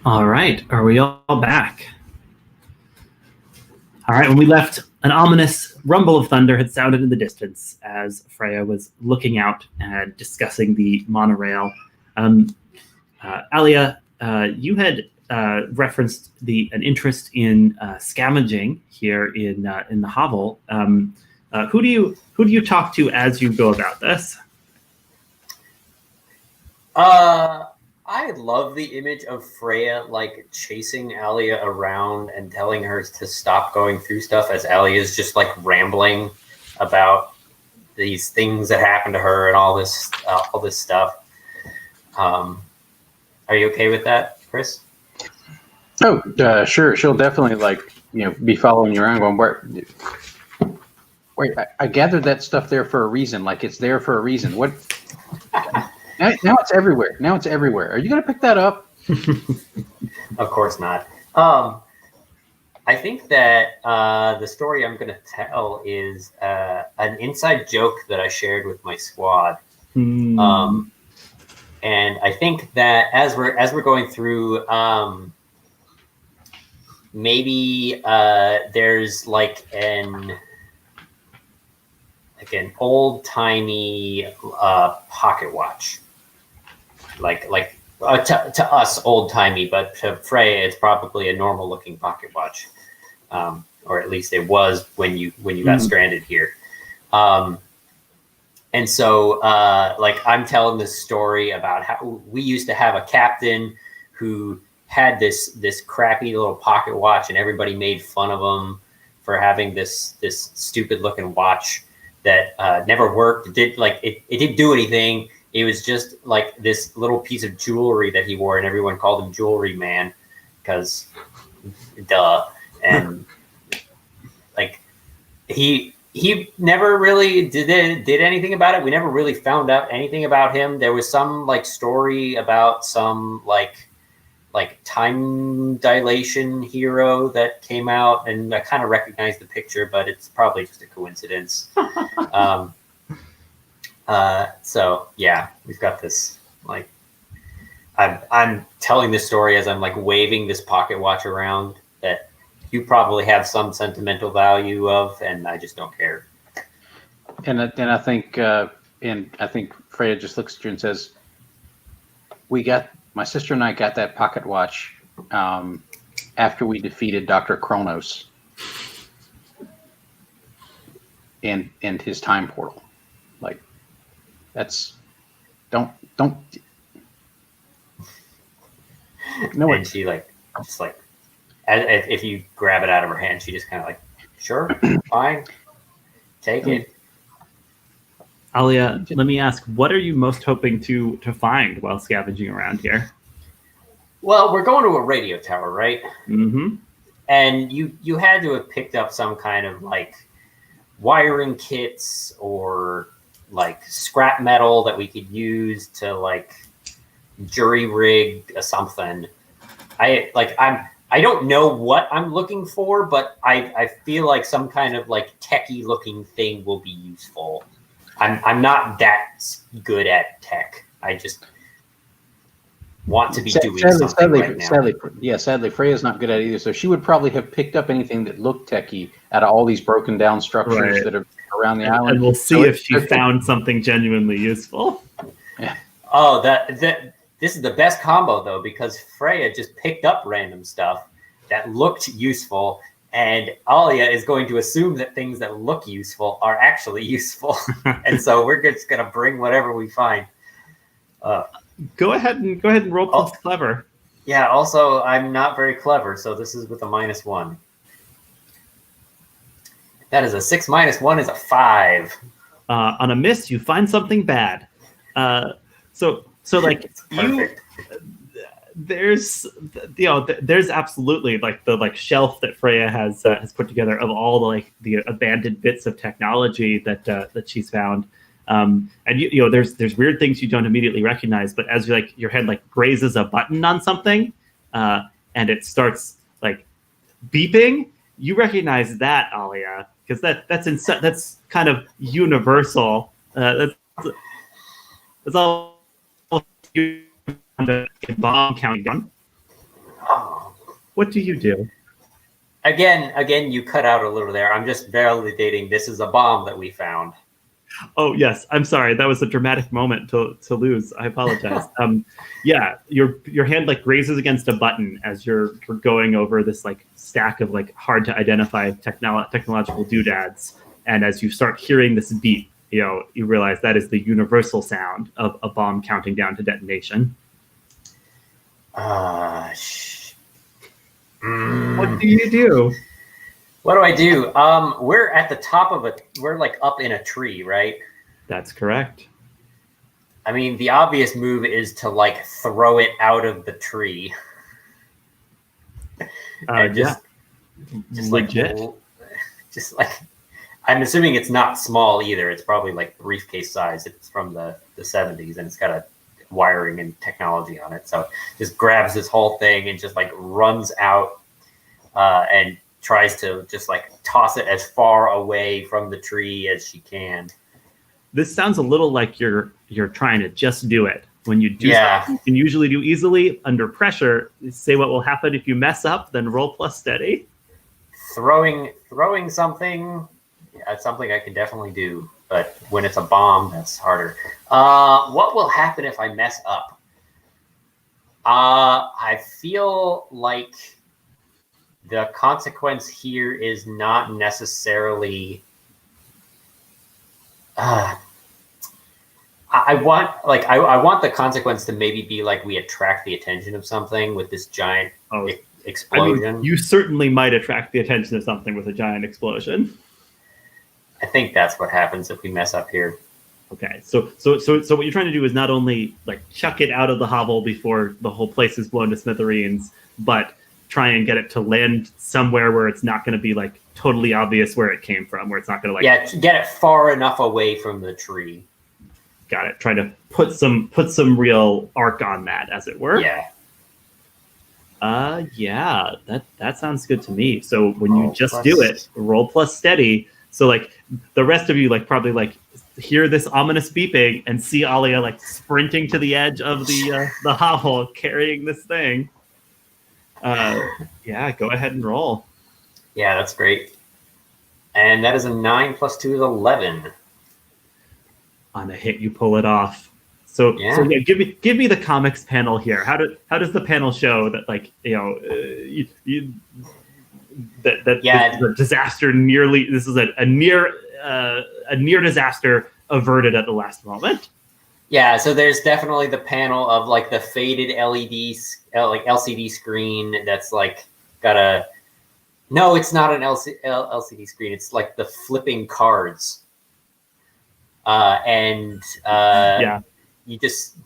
All right, are we all back? All right, when we left, an ominous rumble of thunder had sounded in the distance as Freya was looking out and discussing the monorail. Alya, you had referenced an interest in scavenging here in the hovel. Who do you talk to as you go about this? I love the image of Freya like chasing Alya around and telling her to stop going through stuff as Alya is just like rambling about these things that happened to her and all this stuff. Are you okay with that, Chris? Oh, sure. She'll definitely be following you around going, wait, I gathered that stuff there for a reason. Like it's there for a reason. What? Now it's everywhere. Now it's everywhere. Are you going to pick that up? Of course not. I think that the story I'm going to tell is an inside joke that I shared with my squad. And I think that as we're going through, maybe there's like an old timey pocket watch. To us old timey, but to Freya it's probably a normal looking pocket watch, or at least it was when you got stranded here. And so I'm telling this story about how we used to have a captain who had this crappy little pocket watch, and everybody made fun of him for having this stupid looking watch that never worked. It didn't do anything. It was just like this little piece of jewelry that he wore, and everyone called him Jewelry Man because, duh. And like he never really did anything about it. We never really found out anything about him. There was some like story about some like time dilation hero that came out, and I kind of recognized the picture, but it's probably just a coincidence. So yeah, we've got this like I'm telling this story as I'm like waving this pocket watch around that you probably have some sentimental value of, and I just don't care. And I think Freya just looks at you and says, my sister and I got that pocket watch after we defeated Dr. Kronos and his time portal. Like don't no. And she just if you grab it out of her hand, she just kind of like, sure, fine, take it. Alya, let me ask, what are you most hoping to find while scavenging around here? Well, we're going to a radio tower, right? Mm-hmm. And you had to have picked up some kind of like wiring kits or like scrap metal that we could use to like jury rig something. I don't know what I'm looking for, but I feel like some kind of like techie looking thing will be useful. I'm not that good at tech. I just want to be doing something right now. Sadly, Freya's not good at it either. So she would probably have picked up anything that looked techie out of all these broken down structures that are around the island. And we'll see if she found something genuinely useful. Yeah. Oh, this is the best combo though, because Freya just picked up random stuff that looked useful, and Alya is going to assume that things that look useful are actually useful. And so we're just going to bring whatever we find. Go ahead and roll plus clever. Yeah, also, I'm not very clever, so this is with a -1. That is a 6 minus 1 is a 5. On a miss, you find something bad. So like there's absolutely like the shelf that Freya has put together of all the abandoned bits of technology that she's found. And there's weird things you don't immediately recognize, but as your head grazes a button on something, and it starts beeping, you recognize that, Alya, because that's kind of universal. That's all. The bomb counting gun. Oh. What do you do? Again, you cut out a little there. I'm just validating this is a bomb that we found. Oh yes, I'm sorry. That was a dramatic moment to lose. I apologize. Yeah, your hand like grazes against a button as you're going over this like stack of like hard to identify technological doodads, and as you start hearing this beep, you realize that is the universal sound of a bomb counting down to detonation. What do you do? What do I do? We're at the top of we're like up in a tree, right? That's correct. I mean, the obvious move is to like throw it out of the tree. And just legit. Just like, I'm assuming it's not small either. It's probably like briefcase size. It's from the 70s and it's got a wiring and technology on it. So just grabs this whole thing and just like runs out and tries to just like toss it as far away from the tree as she can. This sounds a little like you're trying to just do it. When you do something you can usually do easily under pressure, say what will happen if you mess up, then roll plus steady. Throwing something, that's something I can definitely do. But when it's a bomb, that's harder. What will happen if I mess up? I feel like the consequence here is not necessarily. I want the consequence to maybe be like we attract the attention of something with this giant explosion. I mean, you certainly might attract the attention of something with a giant explosion. I think that's what happens if we mess up here. Okay, so what you're trying to do is not only like chuck it out of the hovel before the whole place is blown to smithereens, but try and get it to land somewhere where it's not going to be like totally obvious where it came from, where it's not going to like get it far enough away from the tree. Got it. Try to put some real arc on that, as it were. Yeah. Yeah. That sounds good to me. So when you just do it, roll plus steady. So like the rest of you like probably like hear this ominous beeping and see Alya like sprinting to the edge of the hovel carrying this thing. Yeah, go ahead and roll. Yeah, that's great. And that is a 9 plus 2 is 11. On a hit, you pull it off. So yeah, give me the comics panel here. How does the panel show that like this is a disaster this is a near disaster averted at the last moment? Yeah, so there's definitely the panel of like the faded LCD screen that's like got a. No, it's not an LCD screen. It's like the flipping cards. You just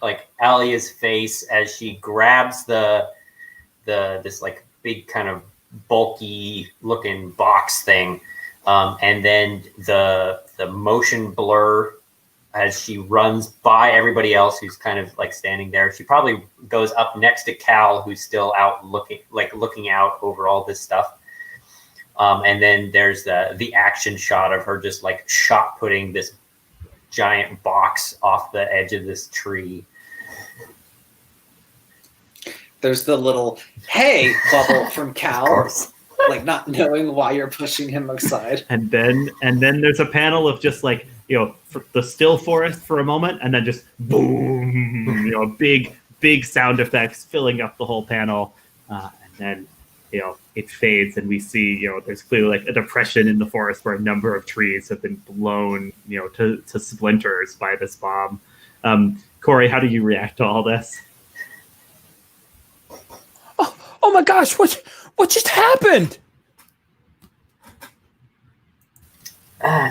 like Alya's face as she grabs this like big kind of bulky looking box thing, and then the motion blur as she runs by everybody else who's kind of like standing there. She probably goes up next to Kal, who's still out looking out over all this stuff. And then there's the action shot of her just like shot putting this giant box off the edge of this tree. There's the little "hey" bubble from Kal, like not knowing why you're pushing him aside. And then there's a panel of just like the still forest for a moment, and then just boom, big sound effects filling up the whole panel, and then it fades, and we see there's clearly like a depression in the forest where a number of trees have been blown to splinters by this bomb. Cori, how do you react to all this? Oh my gosh, what just happened?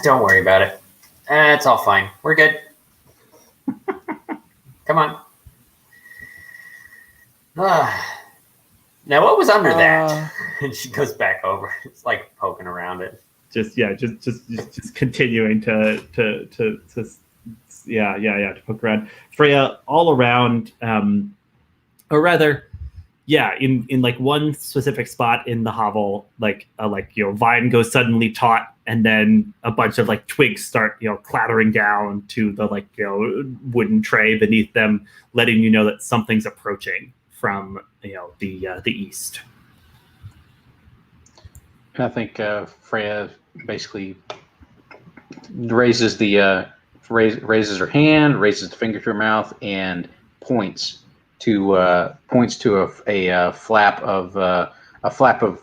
Don't worry about it. It's all fine. We're good. Come on. Now, what was under that? And she goes back over. It's like poking around it. Just continuing to poke around. Freya, all around, or rather, in like one specific spot in the hovel, vine goes suddenly taut, and then a bunch of like twigs start clattering down to the wooden tray beneath them, letting you know that something's approaching from the east. I think Freya basically raises her hand, raises the finger to her mouth, and points to a flap of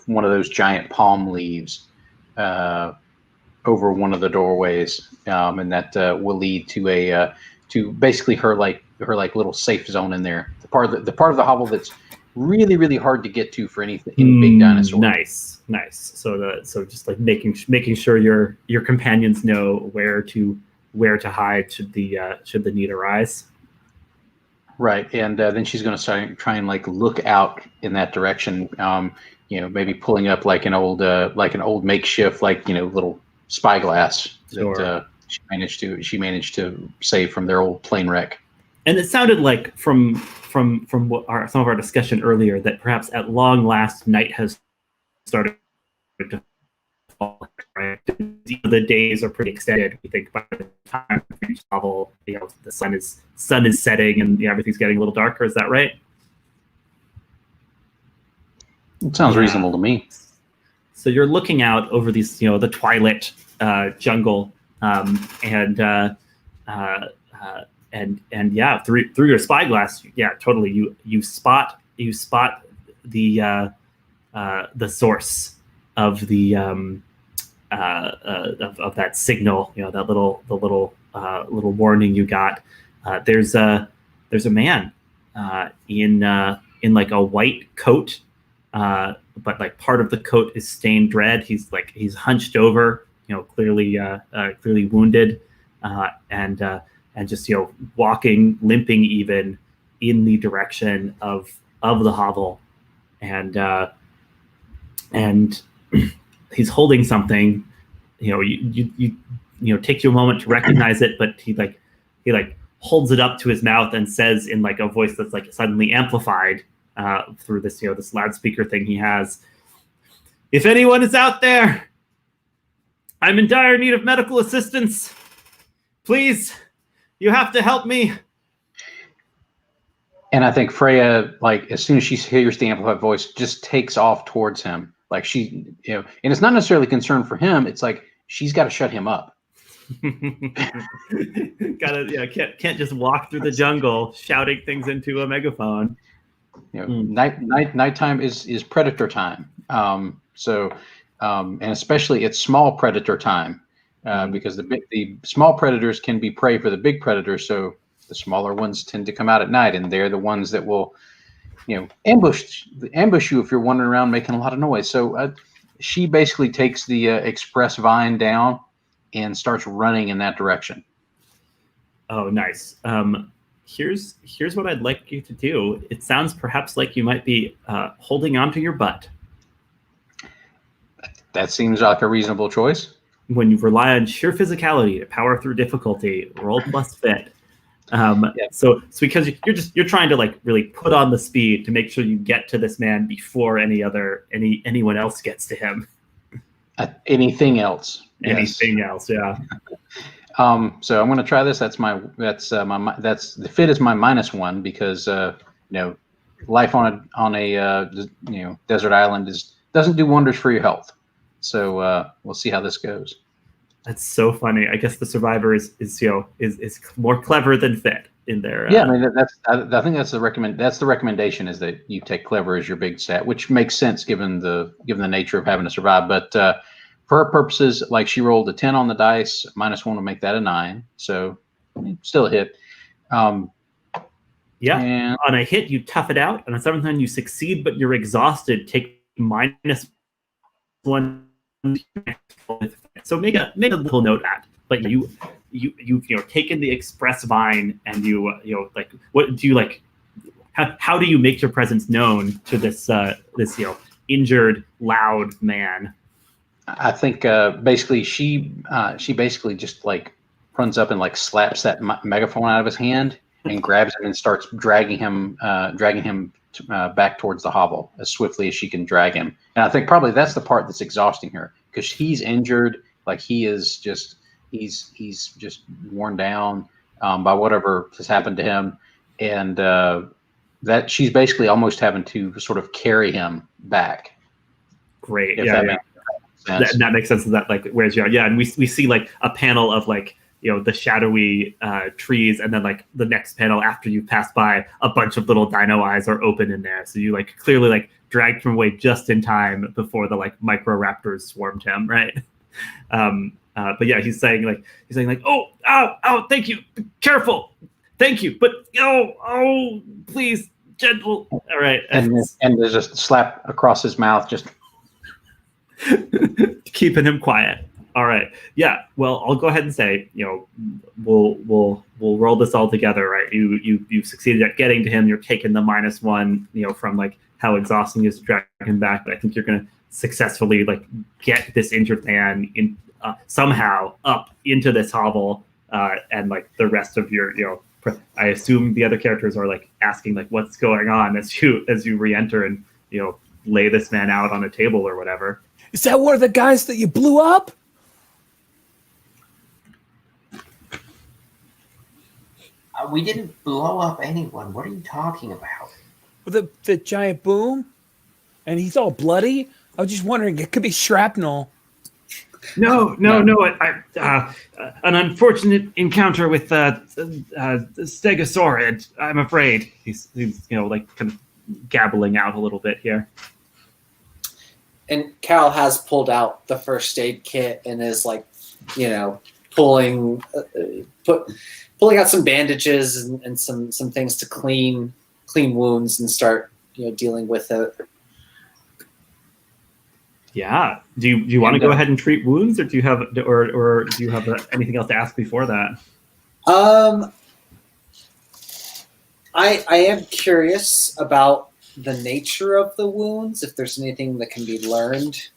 one of those giant palm leaves over one of the doorways, and that will lead to basically her little safe zone in there. The part of the hovel that's really, really hard to get to for any big dinosaur. Nice. So just like making sure your companions know where to hide should the need arise. Right, and then she's going to try and like look out in that direction. Maybe pulling up like an old makeshift little spyglass that she managed to save from their old plane wreck. And it sounded like from what some of our discussion earlier that perhaps at long last night has started to fall. Right? The days are pretty extended. We think by the time we reach novel, the sun is setting and everything's getting a little darker. Is that right? It sounds reasonable to me. So you're looking out over these, the twilight jungle, and through your spyglass, totally. You spot the source of the of that signal. That little warning you got. There's a man in like a white coat, but like part of the coat is stained red. He's hunched over, clearly wounded, and just walking, limping even in the direction of the hovel, and he's holding something. You take you a moment to recognize it, but he holds it up to his mouth and says in like a voice that's like suddenly amplified through this this loudspeaker thing he has, "If anyone is out there, I'm in dire need of medical assistance. Please, you have to help me." And I think Freya, like as soon as she hears the amplified voice, just takes off towards him. Like she, and it's not necessarily concern for him. It's like she's got to shut him up. Can't just walk through the jungle shouting things into a megaphone. Nighttime is predator time. And especially it's small predator time, because the small predators can be prey for the big predators. So the smaller ones tend to come out at night, and they're the ones that will, ambush you if you're wandering around making a lot of noise. So she basically takes the express vine down and starts running in that direction. Oh, nice. Here's what I'd like you to do. It sounds perhaps like you might be holding onto your butt. That seems like a reasonable choice. When you rely on sheer physicality to power through difficulty, roll plus fit. So because you're trying to like really put on the speed to make sure you get to this man before anyone else gets to him. Anything else? Anything else? Yeah. So I'm going to try this. That's the fit is my -1 because life on a desert island doesn't do wonders for your health. So we'll see how this goes. That's so funny. I guess the survivor is more clever than fit in there. Yeah, I mean I think that's the recommendation is that you take clever as your big stat, which makes sense given the nature of having to survive. But for her purposes, like she rolled a 10 on the dice, -1 will make that a 9. So still a hit. And on a hit you tough it out, and on 7th time you succeed, but you're exhausted. Take -1. So make a little note of that. But you've taken the express vine, and like what do you like? How do you make your presence known to this injured loud man? I think basically she basically just like runs up and like slaps that megaphone out of his hand and grabs him and starts dragging him back towards the hovel as swiftly as she can drag him. And I think probably that's the part that's exhausting her, because he's injured. Like he's just worn down by whatever has happened to him, and that she's basically almost having to sort of carry him back. Great. If Yeah, that yeah. makes sense. That makes sense. That like where's your and we see like a panel of like the shadowy trees, and then like the next panel after you pass by, a bunch of little dino eyes are open in there. So you like clearly like dragged him away just in time before the like microraptors swarmed him, right? But yeah, he's saying like oh, thank you, careful, thank you, but oh, please, gentle. All right, and there's just a slap across his mouth, just keeping him quiet. All right, yeah. Well, I'll go ahead and say, we'll roll this all together, right? You succeeded at getting to him. You're taking the -1, from like how exhausting it is to drag him back, but I think you're gonna successfully like get this injured man in somehow up into this hovel, and like the rest of your I assume the other characters are like asking like what's going on as you re-enter and lay this man out on a table or whatever. Is that one of the guys that you blew up? We didn't blow up anyone. What are you talking about? With the giant boom? And he's all bloody? I was just wondering, it could be shrapnel. No. An unfortunate encounter with Stegosaurid, I'm afraid. He's like kind of gabbling out a little bit here. And Kal has pulled out the first aid kit and is like, pulling out some bandages and some things to clean wounds and start dealing with it. Yeah. Do you want to go ahead and treat wounds, or do you have anything else to ask before that? I am curious about the nature of the wounds, if there's anything that can be learned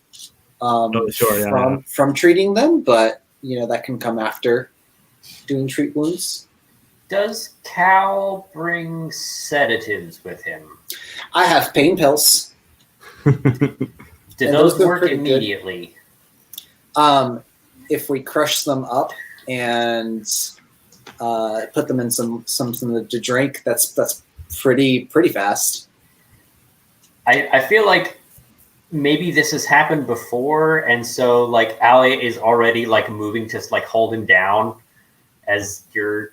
from treating them, but that can come after doing treat wounds. Does Kal bring sedatives with him? I have pain pills. Did those work immediately? If we crush them up and put them in something to drink, that's pretty fast. I feel like maybe this has happened before, and so like Alya is already like moving to like hold him down as you're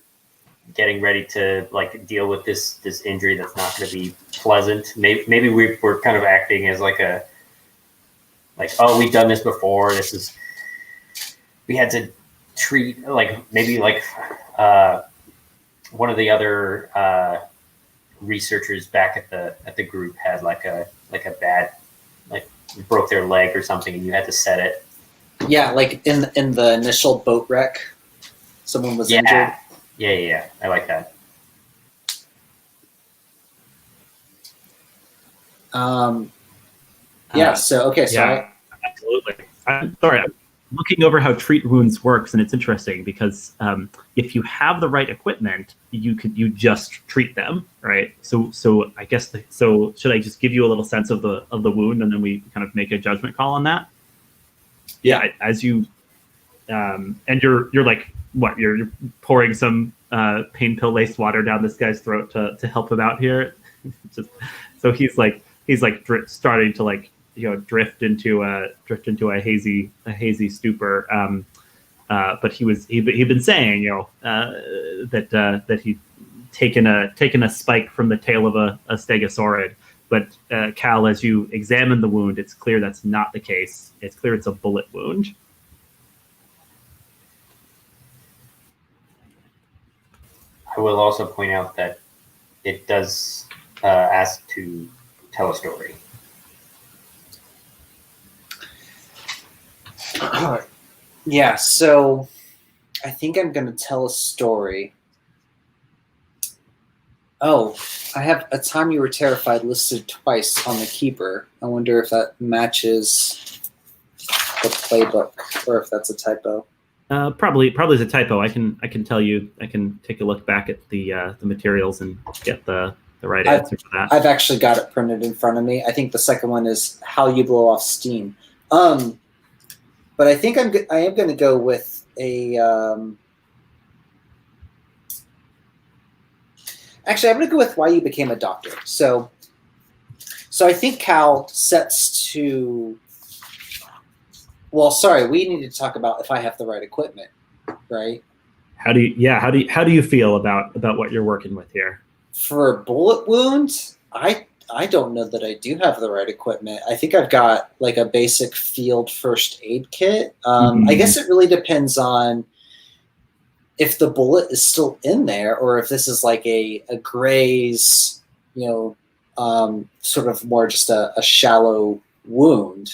getting ready to like deal with this injury that's not going to be pleasant. Maybe we're kind of acting as like oh, we've done this before. We had to treat like maybe like one of the other researchers back at the group had like a bad broke their leg or something, and you had to set it. Yeah, like in the initial boat wreck, someone was injured. Yeah. I like that. Absolutely. I'm sorry. I'm looking over how treat wounds works, and it's interesting because if you have the right equipment, you just treat them, right? So I guess should I just give you a little sense of the wound, and then we kind of make a judgment call on that? Yeah. As you and you're like what? You're pouring some pain pill laced water down this guy's throat to help him out here. So he's starting to like drift into a hazy stupor. But he'd been saying that he'd taken a spike from the tail of a stegosaurid. But Kal, as you examine the wound, it's clear that's not the case. It's clear it's a bullet wound. I will also point out that it does ask to tell a story. Yeah, so I think I'm going to tell a story. Oh, I have A Time You Were Terrified listed twice on the Keeper. I wonder if that matches the playbook or if that's a typo. Probably is a typo. I can tell you. I can take a look back at the materials and get the right answer for that. I've actually got it printed in front of me. I think the second one is How You Blow Off Steam. But I think I am going to go with a. Actually, I'm going to go with why you became a doctor. So I think Kal sets to. Well, sorry, we need to talk about if I have the right equipment, right? How do you feel about what you're working with here? For a bullet wound, I don't know that I do have the right equipment. I think I've got like a basic field first aid kit. I guess it really depends on if the bullet is still in there or if this is like a graze, sort of more just a shallow wound.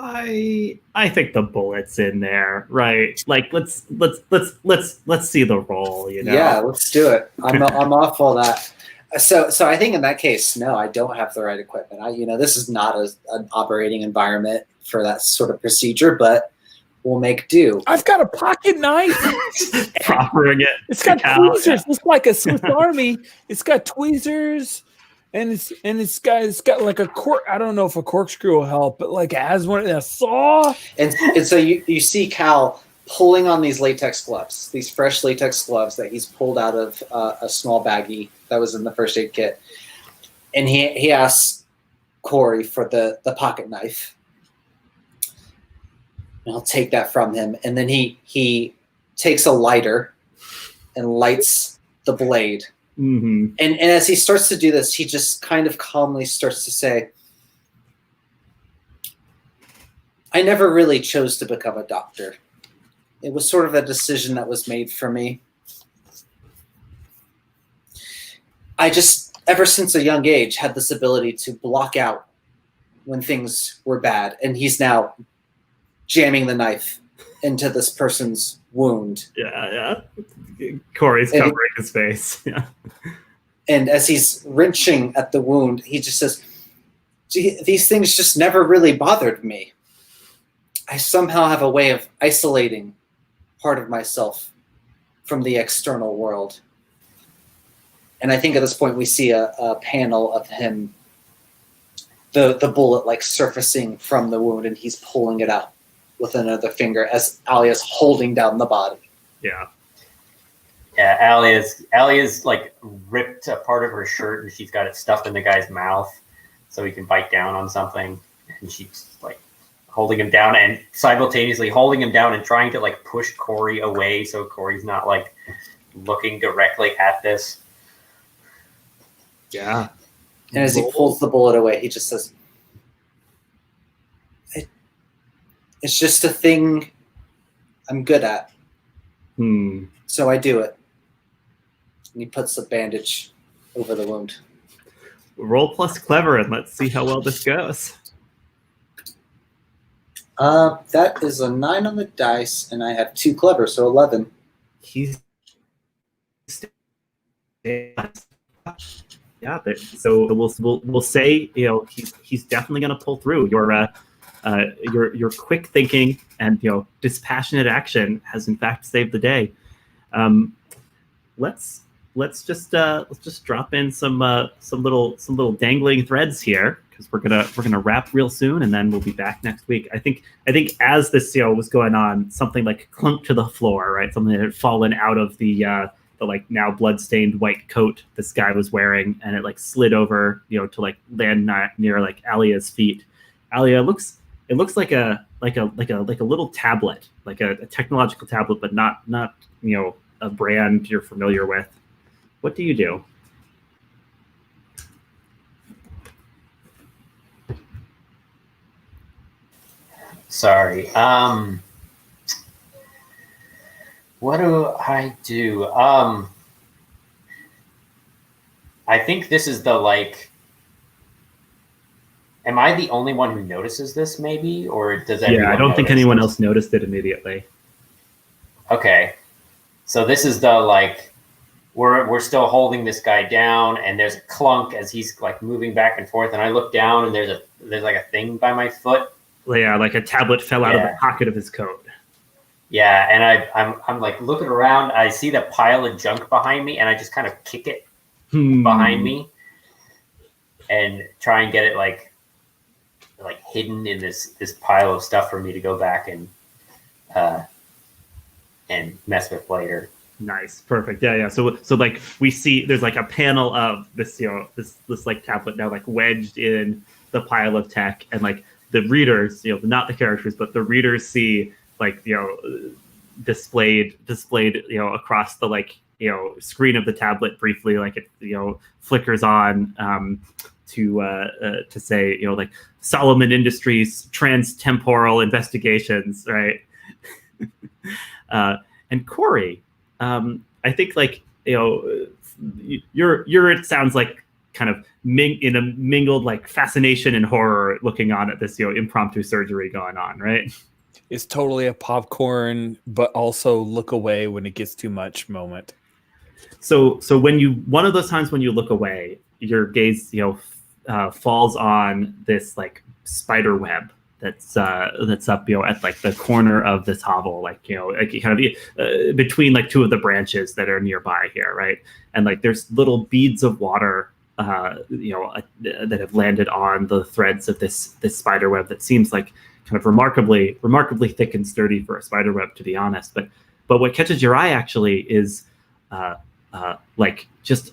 I think the bullet's in there, right? Like let's see the roll, Yeah, let's do it. I'm off all that. So I think in that case, no, I don't have the right equipment. This is not an operating environment for that sort of procedure, but we'll make do. I've got a pocket knife. Proffering it. It's got tweezers. It's like a Swiss Army. It's got tweezers, and it's got like a cork. I don't know if a corkscrew will help, but like it has one a saw. And so you see Kal pulling on these latex gloves, these fresh latex gloves that he's pulled out of a small baggie that was in the first aid kit. And he asks Cori for the pocket knife. And I'll take that from him. And then he takes a lighter and lights the blade. Mm-hmm. And as he starts to do this, he just kind of calmly starts to say, I never really chose to become a doctor. It was sort of a decision that was made for me. I just, ever since a young age, had this ability to block out when things were bad. And he's now jamming the knife into this person's wound. Yeah. Cori's covering his face. Yeah. And as he's wrenching at the wound, he just says, gee, these things just never really bothered me. I somehow have a way of isolating part of myself from the external world. And I think at this point we see a panel of him, the bullet like surfacing from the wound, and he's pulling it out with another finger as Alya's holding down the body. Yeah. Yeah, Alya's like ripped a part of her shirt and she's got it stuffed in the guy's mouth so he can bite down on something. And she's like holding him down and simultaneously holding him down and trying to like push Cori away so Cori's not like looking directly at this. Yeah. And as he pulls the bullet away, he just says, it's just a thing I'm good at. So I do it. And he puts the bandage over the wound. Roll plus clever and let's see how well this goes. That is a 9 on the dice, and I have 2 clever, so 11. He's yeah. So we'll say he's definitely going to pull through. Your quick thinking and dispassionate action has in fact saved the day. Let's just drop in some little dangling threads here, because we're gonna wrap real soon, and then we'll be back next week. I think as this was going on, something like clunked to the floor, right? Something that had fallen out of the like now bloodstained white coat this guy was wearing, and it like slid over to like land near like Alya's feet. Alya, it looks like a little tablet, like a technological tablet, but not a brand you're familiar with. What do you do? Sorry. What do I do? I think this is the like. Am I the only one who notices this, maybe, or does everyone? Yeah, I don't think anyone else noticed it immediately. Okay, so this is the like. We're still holding this guy down, and there's a clunk as he's like moving back and forth, and I look down, and there's like a thing by my foot. Yeah, like a tablet fell out of the pocket of his coat. Yeah, and I'm like looking around. I see the pile of junk behind me, and I just kind of kick it behind me, and try and get it like hidden in this pile of stuff for me to go back and mess with later. Nice, perfect. Yeah. So like we see there's like a panel of this, this like tablet now like wedged in the pile of tech, and like the readers, not the characters, but the readers see like displayed across the like screen of the tablet briefly, like it flickers on to say like Solomon Industries Transtemporal Investigations, right? And Cori, I think like you're it sounds like kind of in a mingled like fascination and horror looking on at this impromptu surgery going on, right? It's totally a popcorn, but also look away when it gets too much moment. So when one of those times when you look away, your gaze falls on this like spider web that's up at like the corner of this hovel, like kind of between like two of the branches that are nearby here, right? And like there's little beads of water that have landed on the threads of this spider web that seems like kind of remarkably thick and sturdy for a spider web, to be honest. But what catches your eye actually is like just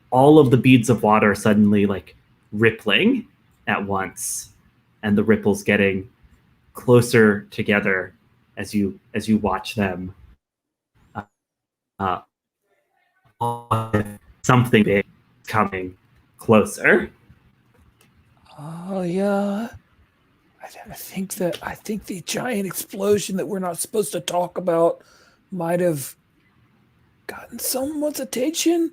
all of the beads of water suddenly like rippling at once, and the ripples getting closer together as you watch them. Something big coming closer. Oh yeah, I think the giant explosion that we're not supposed to talk about might have gotten someone's attention.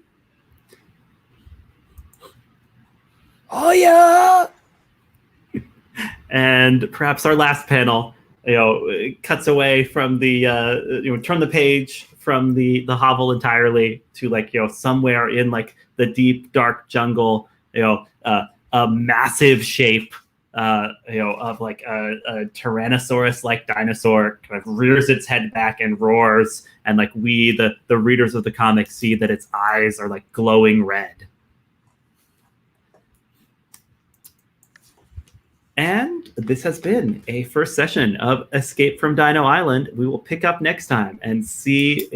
Oh yeah. And perhaps our last panel, cuts away from the turn the page from the hovel entirely to like somewhere in like the deep dark jungle, a massive shape of like a Tyrannosaurus like dinosaur kind of rears its head back and roars, and like we the readers of the comic see that its eyes are like glowing red. And this has been a first session of Escape from Dino Island. We will pick up next time and see,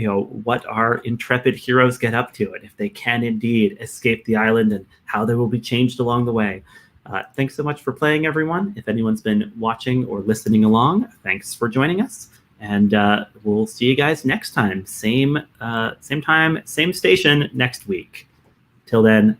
what our intrepid heroes get up to, and if they can indeed escape the island, and how they will be changed along the way. Thanks so much for playing, everyone. If anyone's been watching or listening along, thanks for joining us. And we'll see you guys next time. Same time, same station next week. Till then,